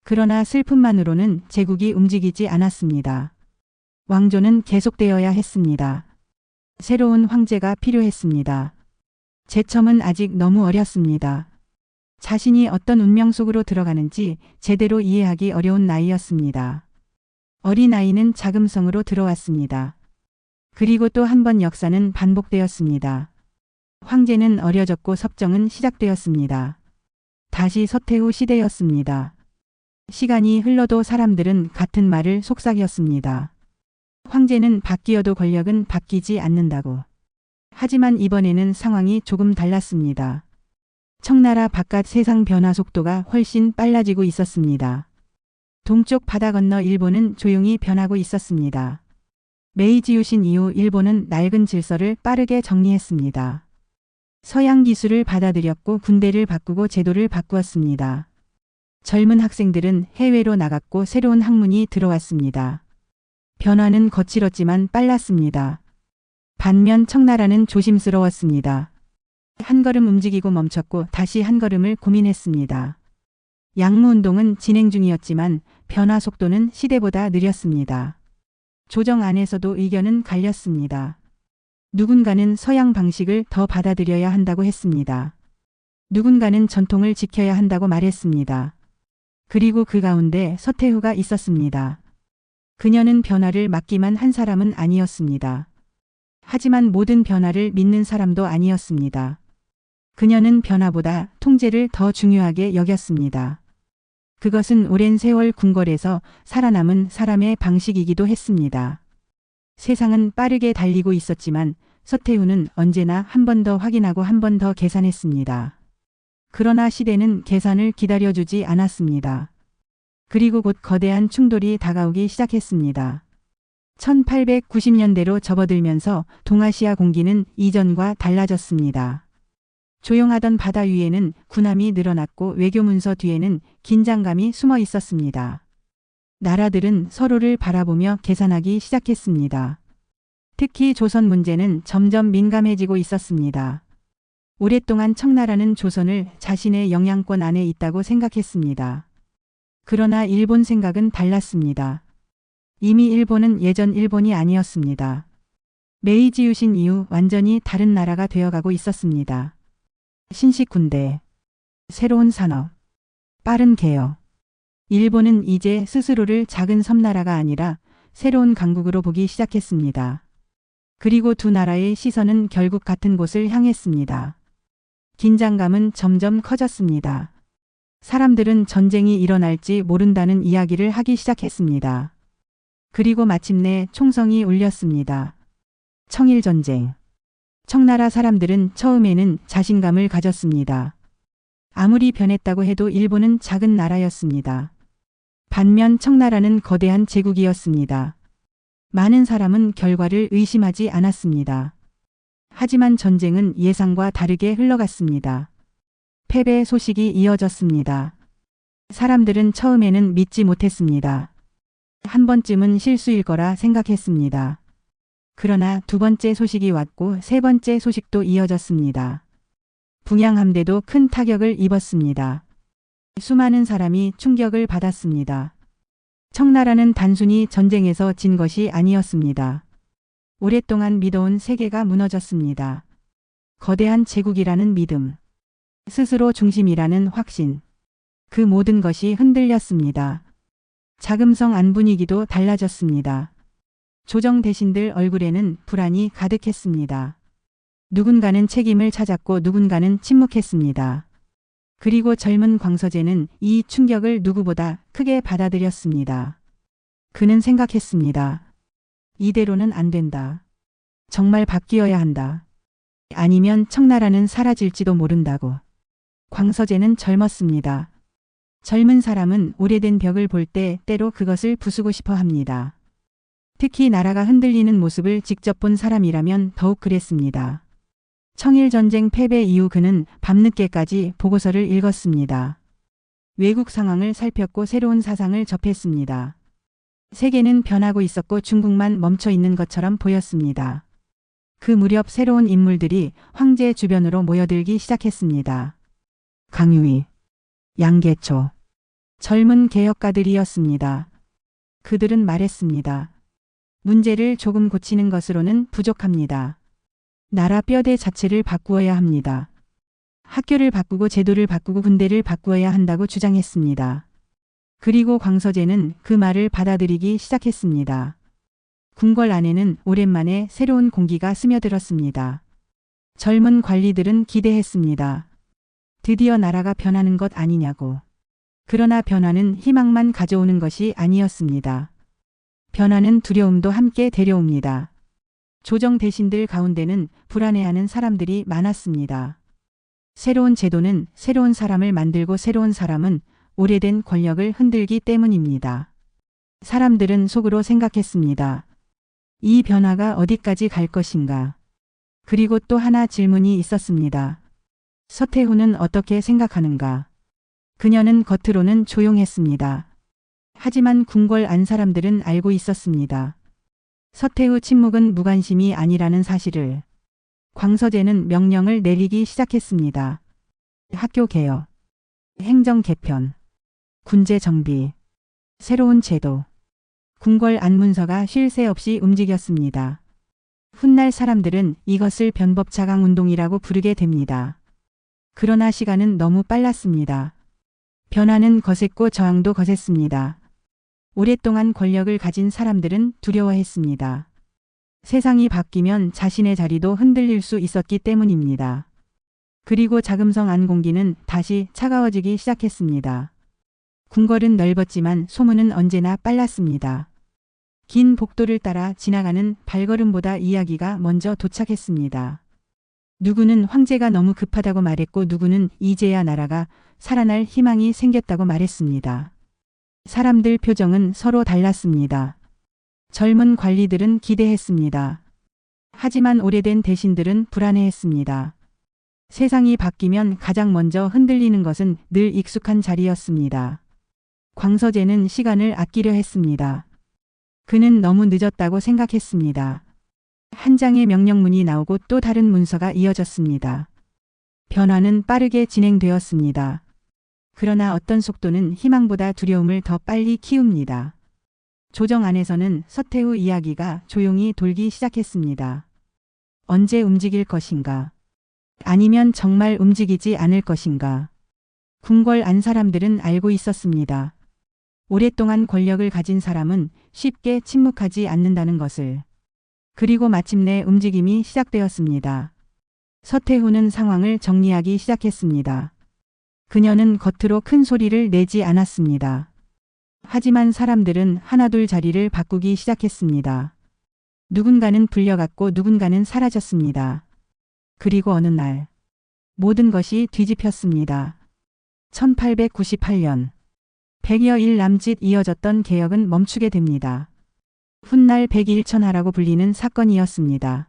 그러나 슬픔만으로는 제국이 움직이지 않았습니다. 왕조는 계속되어야 했습니다. 새로운 황제가 필요했습니다. 제첨은 아직 너무 어렸습니다. 자신이 어떤 운명 속으로 들어가는지 제대로 이해하기 어려운 나이였습니다. 어린아이는 자금성으로 들어왔습니다. 그리고 또 한 번 역사는 반복되었습니다. 황제는 어려졌고 섭정은 시작되었습니다. 다시 서태후 시대였습니다. 시간이 흘러도 사람들은 같은 말을 속삭였습니다. 황제는 바뀌어도 권력은 바뀌지 않는다고. 하지만 이번에는 상황이 조금 달랐습니다. 청나라 바깥 세상 변화 속도가 훨씬 빨라지고 있었습니다. 동쪽 바다 건너 일본은 조용히 변하고 있었습니다. 메이지 유신 이후 일본은 낡은 질서를 빠르게 정리했습니다. 서양 기술을 받아들였고 군대를 바꾸고 제도를 바꾸었습니다. 젊은 학생들은 해외로 나갔고 새로운 학문이 들어왔습니다. 변화는 거칠었지만 빨랐습니다. 반면 청나라는 조심스러웠습니다. 한 걸음 움직이고 멈췄고 다시 한 걸음을 고민했습니다. 양무운동은 진행 중이었지만 변화 속도는 시대보다 느렸습니다. 조정 안에서도 의견은 갈렸습니다. 누군가는 서양 방식을 더 받아들여야 한다고 했습니다. 누군가는 전통을 지켜야 한다고 말했습니다. 그리고 그 가운데 서태후가 있었습니다. 그녀는 변화를 막기만 한 사람은 아니었습니다. 하지만 모든 변화를 믿는 사람도 아니었습니다. 그녀는 변화보다 통제를 더 중요하게 여겼습니다. 그것은 오랜 세월 궁궐에서 살아남은 사람의 방식이기도 했습니다. 세상은 빠르게 달리고 있었지만 서태후는 언제나 한 번 더 확인하고 한 번 더 계산했습니다. 그러나 시대는 계산을 기다려주지 않았습니다. 그리고 곧 거대한 충돌이 다가오기 시작했습니다. 1890년대로 접어들면서 동아시아 공기는 이전과 달라졌습니다. 조용하던 바다 위에는 군함이 늘어났고 외교 문서 뒤에는 긴장감이 숨어 있었습니다. 나라들은 서로를 바라보며 계산하기 시작했습니다. 특히 조선 문제는 점점 민감해지고 있었습니다. 오랫동안 청나라는 조선을 자신의 영향권 안에 있다고 생각했습니다. 그러나 일본 생각은 달랐습니다. 이미 일본은 예전 일본이 아니었습니다. 메이지 유신 이후 완전히 다른 나라가 되어가고 있었습니다. 신식 군대, 새로운 산업, 빠른 개혁. 일본은 이제 스스로를 작은 섬나라가 아니라 새로운 강국으로 보기 시작했습니다. 그리고 두 나라의 시선은 결국 같은 곳을 향했습니다. 긴장감은 점점 커졌습니다. 사람들은 전쟁이 일어날지 모른다는 이야기를 하기 시작했습니다. 그리고 마침내 총성이 울렸습니다. 청일전쟁. 청나라 사람들은 처음에는 자신감을 가졌습니다. 아무리 변했다고 해도 일본은 작은 나라였습니다. 반면 청나라는 거대한 제국이었습니다. 많은 사람은 결과를 의심하지 않았습니다. 하지만 전쟁은 예상과 다르게 흘러갔습니다. 패배 소식이 이어졌습니다. 사람들은 처음에는 믿지 못했습니다. 한 번쯤은 실수일 거라 생각했습니다. 그러나 두 번째 소식이 왔고 세 번째 소식도 이어졌습니다. 붕양함대도 큰 타격을 입었습니다. 수많은 사람이 충격을 받았습니다. 청나라는 단순히 전쟁에서 진 것이 아니었습니다. 오랫동안 믿어온 세계가 무너졌습니다. 거대한 제국이라는 믿음, 스스로 중심이라는 확신, 그 모든 것이 흔들렸습니다. 자금성 안 분위기도 달라졌습니다. 조정 대신들 얼굴에는 불안이 가득했습니다. 누군가는 책임을 찾았고 누군가는 침묵했습니다. 그리고 젊은 광서제는 이 충격을 누구보다 크게 받아들였습니다. 그는 생각했습니다. 이대로는 안 된다. 정말 바뀌어야 한다. 아니면 청나라는 사라질지도 모른다고. 광서제는 젊었습니다. 젊은 사람은 오래된 벽을 볼 때 때로 그것을 부수고 싶어 합니다. 특히 나라가 흔들리는 모습을 직접 본 사람이라면 더욱 그랬습니다. 청일전쟁 패배 이후 그는 밤늦게까지 보고서를 읽었습니다. 외국 상황을 살폈고 새로운 사상을 접했습니다. 세계는 변하고 있었고 중국만 멈춰 있는 것처럼 보였습니다. 그 무렵 새로운 인물들이 황제 주변으로 모여들기 시작했습니다. 강유희, 양계초, 젊은 개혁가들이었습니다. 그들은 말했습니다. 문제를 조금 고치는 것으로는 부족합니다. 나라 뼈대 자체를 바꾸어야 합니다. 학교를 바꾸고 제도를 바꾸고 군대를 바꾸어야 한다고 주장했습니다. 그리고 광서제는 그 말을 받아들이기 시작했습니다. 궁궐 안에는 오랜만에 새로운 공기가 스며들었습니다. 젊은 관리들은 기대했습니다. 드디어 나라가 변하는 것 아니냐고. 그러나 변화는 희망만 가져오는 것이 아니었습니다. 변화는 두려움도 함께 데려옵니다. 조정 대신들 가운데는 불안해하는 사람들이 많았습니다. 새로운 제도는 새로운 사람을 만들고 새로운 사람은 오래된 권력을 흔들기 때문입니다. 사람들은 속으로 생각했습니다. 이 변화가 어디까지 갈 것인가? 그리고 또 하나 질문이 있었습니다. 서태후는 어떻게 생각하는가? 그녀는 겉으로는 조용했습니다. 하지만 궁궐 안 사람들은 알고 있었습니다. 서태후 침묵은 무관심이 아니라는 사실을. 광서제는 명령을 내리기 시작했습니다. 학교 개혁, 행정 개편, 군제 정비, 새로운 제도. 궁궐 안 문서가 쉴 새 없이 움직였습니다. 훗날 사람들은 이것을 변법자강 운동이라고 부르게 됩니다. 그러나 시간은 너무 빨랐습니다. 변화는 거셌고 저항도 거셌습니다. 오랫동안 권력을 가진 사람들은 두려워했습니다. 세상이 바뀌면 자신의 자리도 흔들릴 수 있었기 때문입니다. 그리고 자금성 안 공기는 다시 차가워지기 시작했습니다. 궁궐은 넓었지만 소문은 언제나 빨랐습니다. 긴 복도를 따라 지나가는 발걸음보다 이야기가 먼저 도착했습니다. 누구는 황제가 너무 급하다고 말했고 누구는 이제야 나라가 살아날 희망이 생겼다고 말했습니다. 사람들 표정은 서로 달랐습니다. 젊은 관리들은 기대했습니다. 하지만 오래된 대신들은 불안해했습니다. 세상이 바뀌면 가장 먼저 흔들리는 것은 늘 익숙한 자리였습니다. 광서제는 시간을 아끼려 했습니다. 그는 너무 늦었다고 생각했습니다. 한 장의 명령문이 나오고 또 다른 문서가 이어졌습니다. 변화는 빠르게 진행되었습니다. 그러나 어떤 속도는 희망보다 두려움을 더 빨리 키웁니다. 조정 안에서는 서태후 이야기가 조용히 돌기 시작했습니다. 언제 움직일 것인가? 아니면 정말 움직이지 않을 것인가? 궁궐 안 사람들은 알고 있었습니다. 오랫동안 권력을 가진 사람은 쉽게 침묵하지 않는다는 것을. 그리고 마침내 움직임이 시작되었습니다. 서태후는 상황을 정리하기 시작했습니다. 그녀는 겉으로 큰 소리를 내지 않았습니다. 하지만 사람들은 하나둘 자리를 바꾸기 시작했습니다. 누군가는 불려갔고 누군가는 사라졌습니다. 그리고 어느 날 모든 것이 뒤집혔습니다. 1898년 100여일 남짓 이어졌던 개혁은 멈추게 됩니다. 훗날 백일천하라고 불리는 사건이었습니다.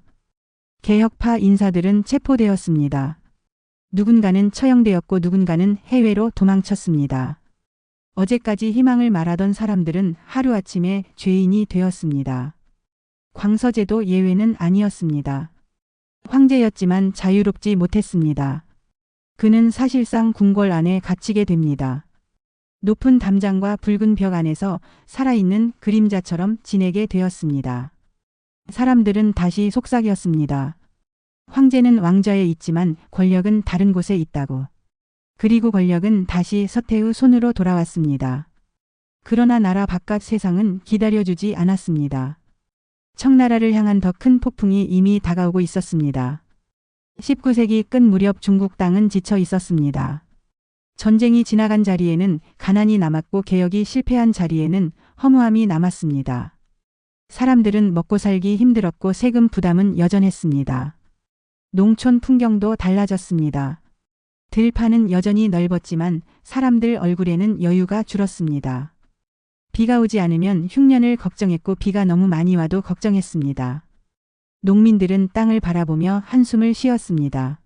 개혁파 인사들은 체포되었습니다. 누군가는 처형되었고 누군가는 해외로 도망쳤습니다. 어제까지 희망을 말하던 사람들은 하루아침에 죄인이 되었습니다. 광서제도 예외는 아니었습니다. 황제였지만 자유롭지 못했습니다. 그는 사실상 궁궐 안에 갇히게 됩니다. 높은 담장과 붉은 벽 안에서 살아있는 그림자처럼 지내게 되었습니다. 사람들은 다시 속삭였습니다. 황제는 왕좌에 있지만 권력은 다른 곳에 있다고. 그리고 권력은 다시 서태후 손으로 돌아왔습니다. 그러나 나라 바깥 세상은 기다려주지 않았습니다. 청나라를 향한 더 큰 폭풍이 이미 다가오고 있었습니다. 19세기 끝 무렵 중국 땅은 지쳐 있었습니다. 전쟁이 지나간 자리에는 가난이 남았고 개혁이 실패한 자리에는 허무함이 남았습니다. 사람들은 먹고 살기 힘들었고 세금 부담은 여전했습니다. 농촌 풍경도 달라졌습니다. 들판은 여전히 넓었지만 사람들 얼굴에는 여유가 줄었습니다. 비가 오지 않으면 흉년을 걱정했고 비가 너무 많이 와도 걱정했습니다. 농민들은 땅을 바라보며 한숨을 쉬었습니다.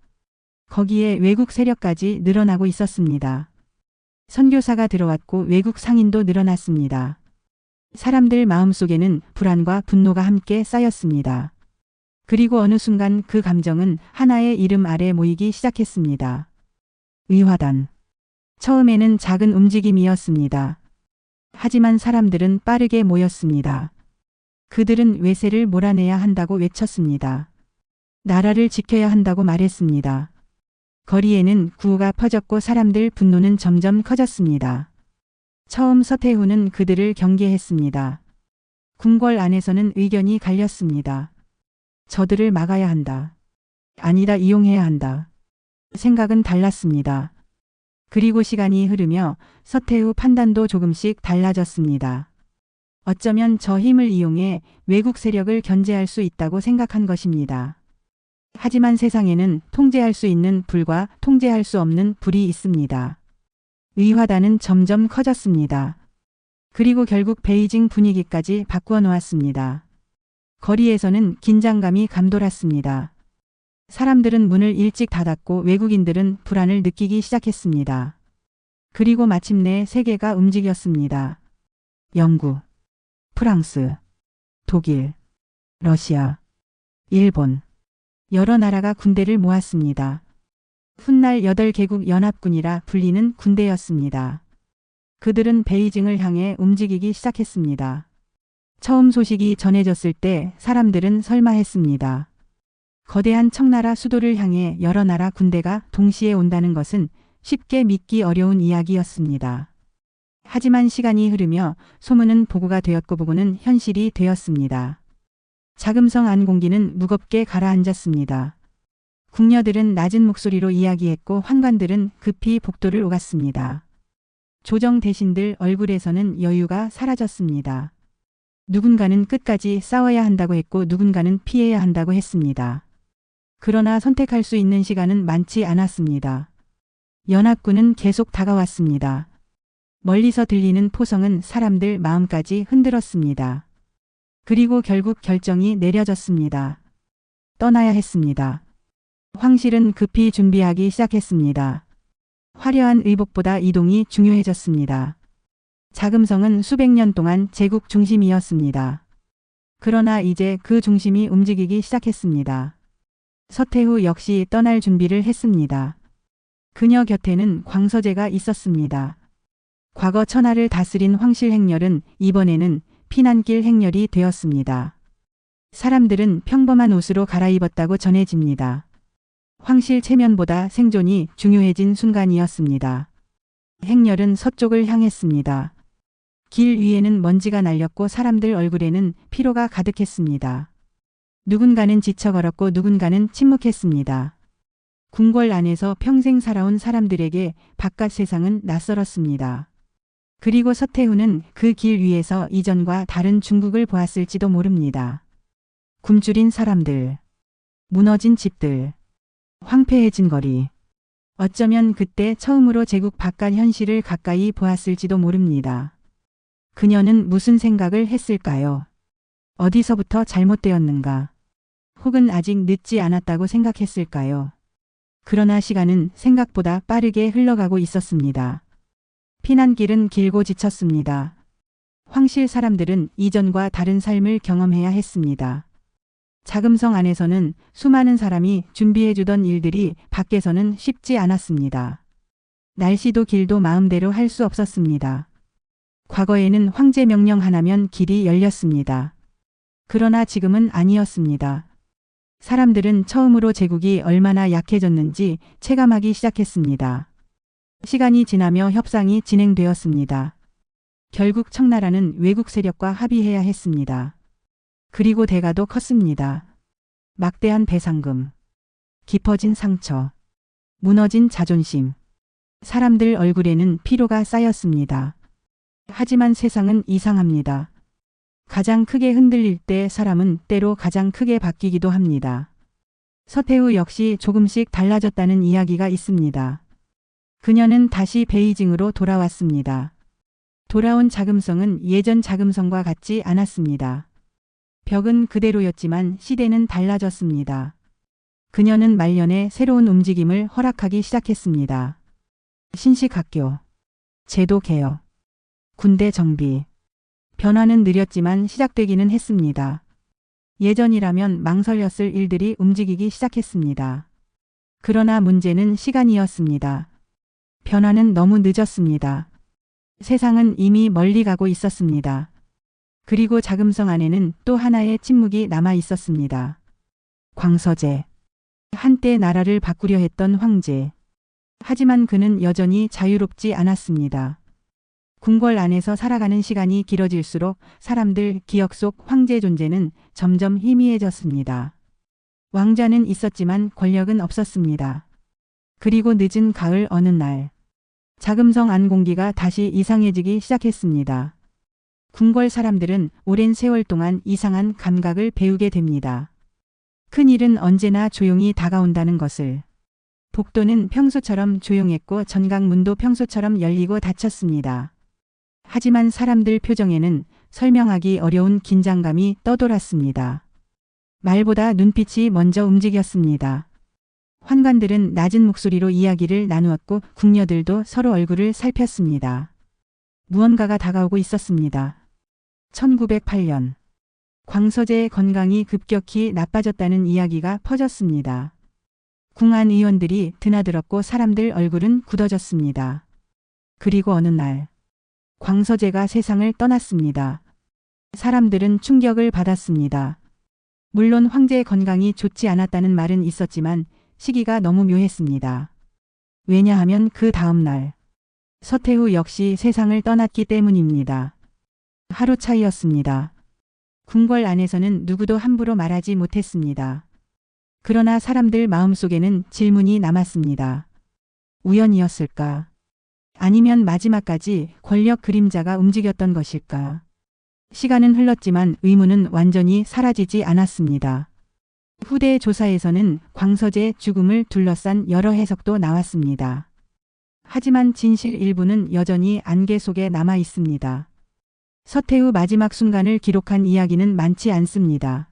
거기에 외국 세력까지 늘어나고 있었습니다. 선교사가 들어왔고 외국 상인도 늘어났습니다. 사람들 마음속에는 불안과 분노가 함께 쌓였습니다. 그리고 어느 순간 그 감정은 하나의 이름 아래 모이기 시작했습니다. 의화단. 처음에는 작은 움직임이었습니다. 하지만 사람들은 빠르게 모였습니다. 그들은 외세를 몰아내야 한다고 외쳤습니다. 나라를 지켜야 한다고 말했습니다. 거리에는 구호가 퍼졌고 사람들 분노는 점점 커졌습니다. 처음 서태후는 그들을 경계했습니다. 궁궐 안에서는 의견이 갈렸습니다. 저들을 막아야 한다. 아니다, 이용해야 한다. 생각은 달랐습니다. 그리고 시간이 흐르며 서태후 판단도 조금씩 달라졌습니다. 어쩌면 저 힘을 이용해 외국 세력을 견제할 수 있다고 생각한 것입니다. 하지만 세상에는 통제할 수 있는 불과 통제할 수 없는 불이 있습니다. 의화단은 점점 커졌습니다. 그리고 결국 베이징 분위기까지 바꾸어 놓았습니다. 거리에서는 긴장감이 감돌았습니다. 사람들은 문을 일찍 닫았고 외국인들은 불안을 느끼기 시작했습니다. 그리고 마침내 세계가 움직였습니다. 영국, 프랑스, 독일, 러시아, 일본. 여러 나라가 군대를 모았습니다. 훗날 8개국 연합군이라 불리는 군대였습니다. 그들은 베이징을 향해 움직이기 시작했습니다. 처음 소식이 전해졌을 때 사람들은 설마했습니다. 거대한 청나라 수도를 향해 여러 나라 군대가 동시에 온다는 것은 쉽게 믿기 어려운 이야기였습니다. 하지만 시간이 흐르며 소문은 보고가 되었고 보고는 현실이 되었습니다. 자금성 안 공기는 무겁게 가라앉았습니다. 궁녀들은 낮은 목소리로 이야기했고 환관들은 급히 복도를 오갔습니다. 조정 대신들 얼굴에서는 여유가 사라졌습니다. 누군가는 끝까지 싸워야 한다고 했고 누군가는 피해야 한다고 했습니다. 그러나 선택할 수 있는 시간은 많지 않았습니다. 연합군은 계속 다가왔습니다. 멀리서 들리는 포성은 사람들 마음까지 흔들었습니다. 그리고 결국 결정이 내려졌습니다. 떠나야 했습니다. 황실은 급히 준비하기 시작했습니다. 화려한 의복보다 이동이 중요해졌습니다. 자금성은 수백 년 동안 제국 중심이었습니다. 그러나 이제 그 중심이 움직이기 시작했습니다. 서태후 역시 떠날 준비를 했습니다. 그녀 곁에는 광서제가 있었습니다. 과거 천하를 다스린 황실 행렬은 이번에는 피난길 행렬이 되었습니다. 사람들은 평범한 옷으로 갈아입었다고 전해집니다. 황실 체면보다 생존이 중요해진 순간이었습니다. 행렬은 서쪽을 향했습니다. 길 위에는 먼지가 날렸고 사람들 얼굴에는 피로가 가득했습니다. 누군가는 지쳐 걸었고 누군가는 침묵했습니다. 궁궐 안에서 평생 살아온 사람들에게 바깥 세상은 낯설었습니다. 그리고 서태후는 그 길 위에서 이전과 다른 중국을 보았을지도 모릅니다. 굶주린 사람들, 무너진 집들, 황폐해진 거리. 어쩌면 그때 처음으로 제국 바깥 현실을 가까이 보았을지도 모릅니다. 그녀는 무슨 생각을 했을까요? 어디서부터 잘못되었는가? 혹은 아직 늦지 않았다고 생각했을까요? 그러나 시간은 생각보다 빠르게 흘러가고 있었습니다. 피난길은 길고 지쳤습니다. 황실 사람들은 이전과 다른 삶을 경험해야 했습니다. 자금성 안에서는 수많은 사람이 준비해주던 일들이 밖에서는 쉽지 않았습니다. 날씨도 길도 마음대로 할 수 없었습니다. 과거에는 황제 명령 하나면 길이 열렸습니다. 그러나 지금은 아니었습니다. 사람들은 처음으로 제국이 얼마나 약해졌는지 체감하기 시작했습니다. 시간이 지나며 협상이 진행되었습니다. 결국 청나라는 외국 세력과 합의해야 했습니다. 그리고 대가도 컸습니다. 막대한 배상금, 깊어진 상처, 무너진 자존심. 사람들 얼굴에는 피로가 쌓였습니다. 하지만 세상은 이상합니다. 가장 크게 흔들릴 때 사람은 때로 가장 크게 바뀌기도 합니다. 서태후 역시 조금씩 달라졌다는 이야기가 있습니다. 그녀는 다시 베이징으로 돌아왔습니다. 돌아온 자금성은 예전 자금성과 같지 않았습니다. 벽은 그대로였지만 시대는 달라졌습니다. 그녀는 말년에 새로운 움직임을 허락하기 시작했습니다. 신식학교, 제도 개혁, 군대 정비. 변화는 느렸지만 시작되기는 했습니다. 예전이라면 망설였을 일들이 움직이기 시작했습니다. 그러나 문제는 시간이었습니다. 변화는 너무 늦었습니다. 세상은 이미 멀리 가고 있었습니다. 그리고 자금성 안에는 또 하나의 침묵이 남아 있었습니다. 광서제. 한때 나라를 바꾸려 했던 황제. 하지만 그는 여전히 자유롭지 않았습니다. 궁궐 안에서 살아가는 시간이 길어질수록 사람들 기억 속 황제 존재는 점점 희미해졌습니다. 왕자는 있었지만 권력은 없었습니다. 그리고 늦은 가을 어느 날, 자금성 안 공기가 다시 이상해지기 시작했습니다. 궁궐 사람들은 오랜 세월 동안 이상한 감각을 배우게 됩니다. 큰일은 언제나 조용히 다가온다는 것을. 복도는 평소처럼 조용했고 전각문도 평소처럼 열리고 닫혔습니다. 하지만 사람들 표정에는 설명하기 어려운 긴장감이 떠돌았습니다. 말보다 눈빛이 먼저 움직였습니다. 환관들은 낮은 목소리로 이야기를 나누었고 궁녀들도 서로 얼굴을 살폈습니다. 무언가가 다가오고 있었습니다. 1908년 광서제의 건강이 급격히 나빠졌다는 이야기가 퍼졌습니다. 궁안 의원들이 드나들었고 사람들 얼굴은 굳어졌습니다. 그리고 어느 날 광서제가 세상을 떠났습니다. 사람들은 충격을 받았습니다. 물론 황제의 건강이 좋지 않았다는 말은 있었지만 시기가 너무 묘했습니다. 왜냐하면 그 다음 날 서태후 역시 세상을 떠났기 때문입니다. 하루 차이였습니다. 궁궐 안에서는 누구도 함부로 말하지 못했습니다. 그러나 사람들 마음속에는 질문이 남았습니다. 우연이었을까? 아니면 마지막까지 권력 그림자가 움직였던 것일까? 시간은 흘렀지만 의문은 완전히 사라지지 않았습니다. 후대 조사에서는 광서제의 죽음을 둘러싼 여러 해석도 나왔습니다. 하지만 진실 일부는 여전히 안개 속에 남아 있습니다. 서태후 마지막 순간을 기록한 이야기는 많지 않습니다.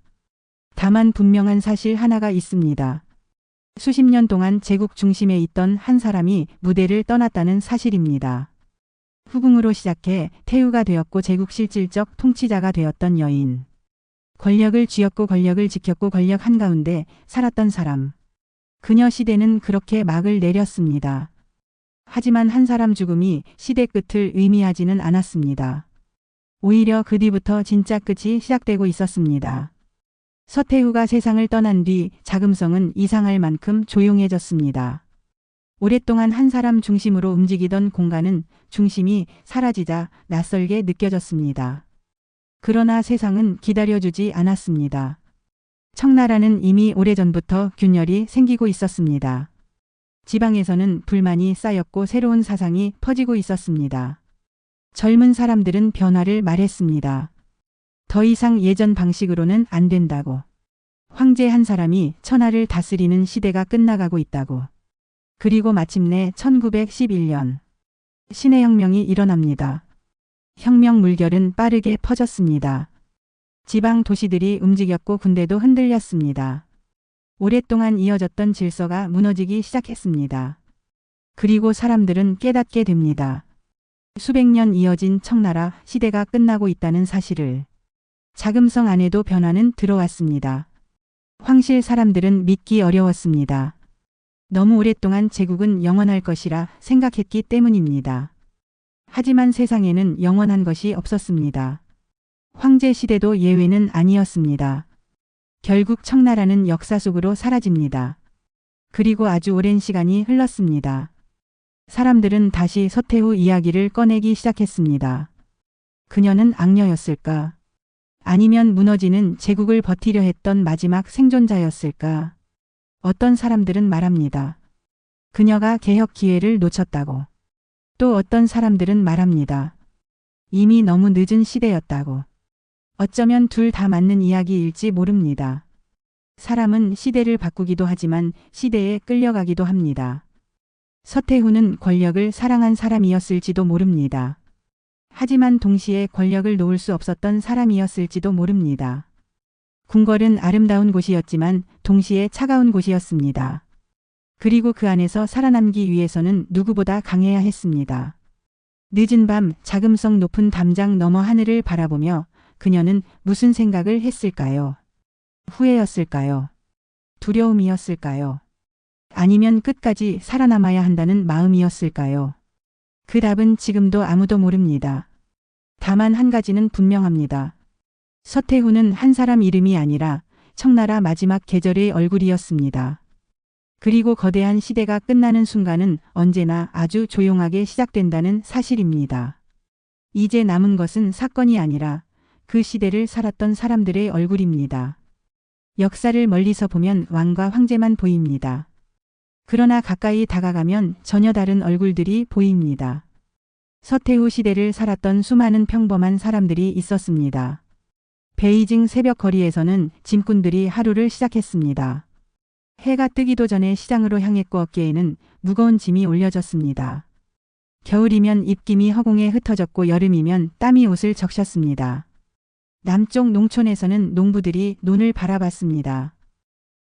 다만 분명한 사실 하나가 있습니다. 수십 년 동안 제국 중심에 있던 한 사람이 무대를 떠났다는 사실입니다. 후궁으로 시작해 태후가 되었고 제국 실질적 통치자가 되었던 여인. 권력을 쥐었고 권력을 지켰고 권력 한가운데 살았던 사람. 그녀 시대는 그렇게 막을 내렸습니다. 하지만 한 사람 죽음이 시대 끝을 의미하지는 않았습니다. 오히려 그 뒤부터 진짜 끝이 시작되고 있었습니다. 서태후가 세상을 떠난 뒤 자금성은 이상할 만큼 조용해졌습니다. 오랫동안 한 사람 중심으로 움직이던 공간은 중심이 사라지자 낯설게 느껴졌습니다. 그러나 세상은 기다려주지 않았습니다. 청나라는 이미 오래전부터 균열이 생기고 있었습니다. 지방에서는 불만이 쌓였고 새로운 사상이 퍼지고 있었습니다. 젊은 사람들은 변화를 말했습니다. 더 이상 예전 방식으로는 안 된다고. 황제 한 사람이 천하를 다스리는 시대가 끝나가고 있다고. 그리고 마침내 1911년 신의 혁명이 일어납니다. 혁명 물결은 빠르게 퍼졌습니다. 지방 도시들이 움직였고 군대도 흔들렸습니다. 오랫동안 이어졌던 질서가 무너지기 시작했습니다. 그리고 사람들은 깨닫게 됩니다. 수백 년 이어진 청나라 시대가 끝나고 있다는 사실을. 자금성 안에도 변화는 들어왔습니다. 황실 사람들은 믿기 어려웠습니다. 너무 오랫동안 제국은 영원할 것이라 생각했기 때문입니다. 하지만 세상에는 영원한 것이 없었습니다. 황제 시대도 예외는 아니었습니다. 결국 청나라는 역사 속으로 사라집니다. 그리고 아주 오랜 시간이 흘렀습니다. 사람들은 다시 서태후 이야기를 꺼내기 시작했습니다. 그녀는 악녀였을까? 아니면 무너지는 제국을 버티려 했던 마지막 생존자였을까? 어떤 사람들은 말합니다. 그녀가 개혁 기회를 놓쳤다고. 또 어떤 사람들은 말합니다. 이미 너무 늦은 시대였다고. 어쩌면 둘 다 맞는 이야기일지 모릅니다. 사람은 시대를 바꾸기도 하지만 시대에 끌려가기도 합니다. 서태후는 권력을 사랑한 사람이었을지도 모릅니다. 하지만 동시에 권력을 놓을 수 없었던 사람이었을지도 모릅니다. 궁궐은 아름다운 곳이었지만 동시에 차가운 곳이었습니다. 그리고 그 안에서 살아남기 위해서는 누구보다 강해야 했습니다. 늦은 밤 자금성 높은 담장 너머 하늘을 바라보며 그녀는 무슨 생각을 했을까요? 후회였을까요? 두려움이었을까요? 아니면 끝까지 살아남아야 한다는 마음이었을까요? 그 답은 지금도 아무도 모릅니다. 다만 한 가지는 분명합니다. 서태후는 한 사람 이름이 아니라 청나라 마지막 계절의 얼굴이었습니다. 그리고 거대한 시대가 끝나는 순간은 언제나 아주 조용하게 시작된다는 사실입니다. 이제 남은 것은 사건이 아니라 그 시대를 살았던 사람들의 얼굴입니다. 역사를 멀리서 보면 왕과 황제만 보입니다. 그러나 가까이 다가가면 전혀 다른 얼굴들이 보입니다. 서태후 시대를 살았던 수많은 평범한 사람들이 있었습니다. 베이징 새벽 거리에서는 짐꾼들이 하루를 시작했습니다. 해가 뜨기도 전에 시장으로 향했고 어깨에는 무거운 짐이 올려졌습니다. 겨울이면 입김이 허공에 흩어졌고 여름이면 땀이 옷을 적셨습니다. 남쪽 농촌에서는 농부들이 논을 바라봤습니다.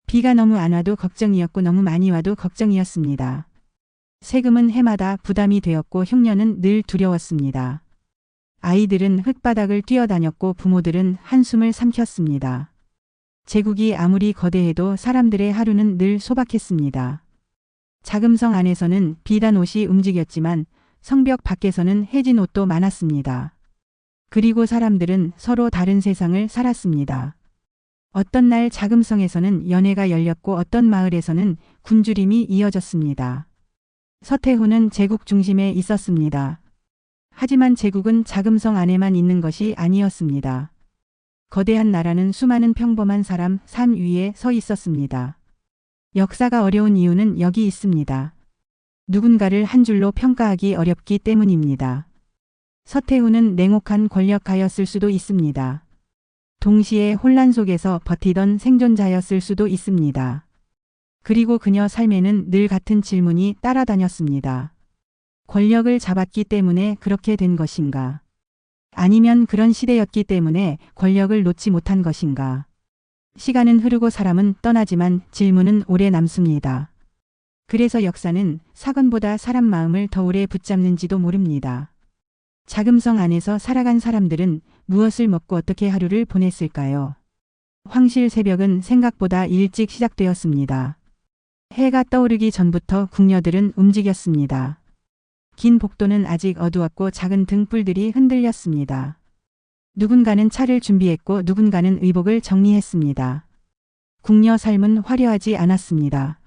비가 너무 안 와도 걱정이었고 너무 많이 와도 걱정이었습니다. 세금은 해마다 부담이 되었고 흉년은 늘 두려웠습니다. 아이들은 흙바닥을 뛰어다녔고 부모들은 한숨을 삼켰습니다. 제국이 아무리 거대해도 사람들의 하루는 늘 소박했습니다. 자금성 안에서는 비단 옷이 움직였지만 성벽 밖에서는 해진 옷도 많았습니다. 그리고 사람들은 서로 다른 세상을 살았습니다. 어떤 날 자금성에서는 연회가 열렸고 어떤 마을에서는 굶주림이 이어졌습니다. 서태후는 제국 중심에 있었습니다. 하지만 제국은 자금성 안에만 있는 것이 아니었습니다. 거대한 나라는 수많은 평범한 사람 삶 위에 서 있었습니다. 역사가 어려운 이유는 여기 있습니다. 누군가를 한 줄로 평가하기 어렵기 때문입니다. 서태후는 냉혹한 권력가였을 수도 있습니다. 동시에 혼란 속에서 버티던 생존자였을 수도 있습니다. 그리고 그녀 삶에는 늘 같은 질문이 따라다녔습니다. 권력을 잡았기 때문에 그렇게 된 것인가? 아니면 그런 시대였기 때문에 권력을 놓지 못한 것인가? 시간은 흐르고 사람은 떠나지만 질문은 오래 남습니다. 그래서 역사는 사건보다 사람 마음을 더 오래 붙잡는지도 모릅니다. 자금성 안에서 살아간 사람들은 무엇을 먹고 어떻게 하루를 보냈을까요? 황실 새벽은 생각보다 일찍 시작되었습니다. 해가 떠오르기 전부터 궁녀들은 움직였습니다. 긴 복도는 아직 어두웠고 작은 등불들이 흔들렸습니다. 누군가는 차를 준비했고 누군가는 의복을 정리했습니다. 궁녀 삶은 화려하지 않았습니다.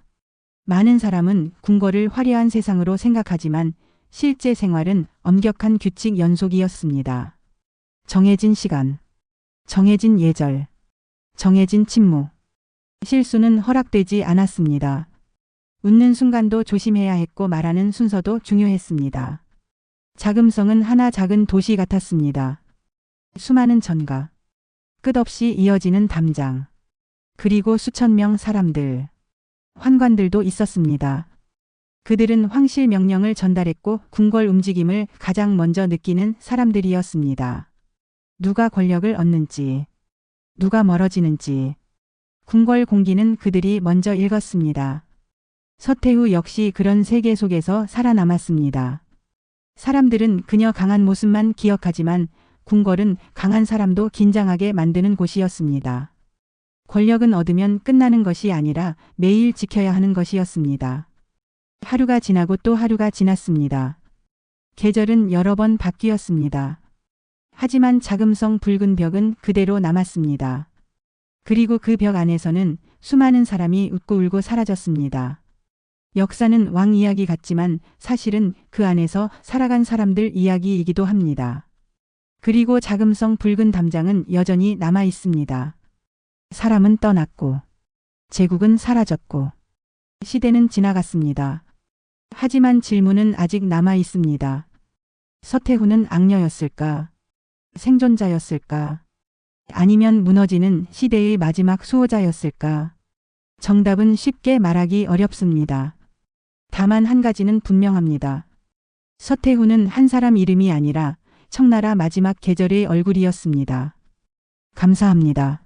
많은 사람은 궁궐을 화려한 세상으로 생각하지만 실제 생활은 엄격한 규칙 연속이었습니다. 정해진 시간, 정해진 예절, 정해진 침묵. 실수는 허락되지 않았습니다. 웃는 순간도 조심해야 했고 말하는 순서도 중요했습니다. 자금성은 하나 작은 도시 같았습니다. 수많은 전가, 끝없이 이어지는 담장, 그리고 수천 명 사람들, 환관들도 있었습니다. 그들은 황실 명령을 전달했고 궁궐 움직임을 가장 먼저 느끼는 사람들이었습니다. 누가 권력을 얻는지, 누가 멀어지는지. 궁궐 공기는 그들이 먼저 읽었습니다. 서태후 역시 그런 세계 속에서 살아남았습니다. 사람들은 그녀 강한 모습만 기억하지만 궁궐은 강한 사람도 긴장하게 만드는 곳이었습니다. 권력은 얻으면 끝나는 것이 아니라 매일 지켜야 하는 것이었습니다. 하루가 지나고 또 하루가 지났습니다. 계절은 여러 번 바뀌었습니다. 하지만 자금성 붉은 벽은 그대로 남았습니다. 그리고 그 벽 안에서는 수많은 사람이 웃고 울고 사라졌습니다. 역사는 왕 이야기 같지만 사실은 그 안에서 살아간 사람들 이야기이기도 합니다. 그리고 자금성 붉은 담장은 여전히 남아 있습니다. 사람은 떠났고, 제국은 사라졌고, 시대는 지나갔습니다. 하지만 질문은 아직 남아 있습니다. 서태후는 악녀였을까? 생존자였을까? 아니면 무너지는 시대의 마지막 수호자였을까? 정답은 쉽게 말하기 어렵습니다. 다만 한 가지는 분명합니다. 서태후는 한 사람 이름이 아니라 청나라 마지막 계절의 얼굴이었습니다. 감사합니다.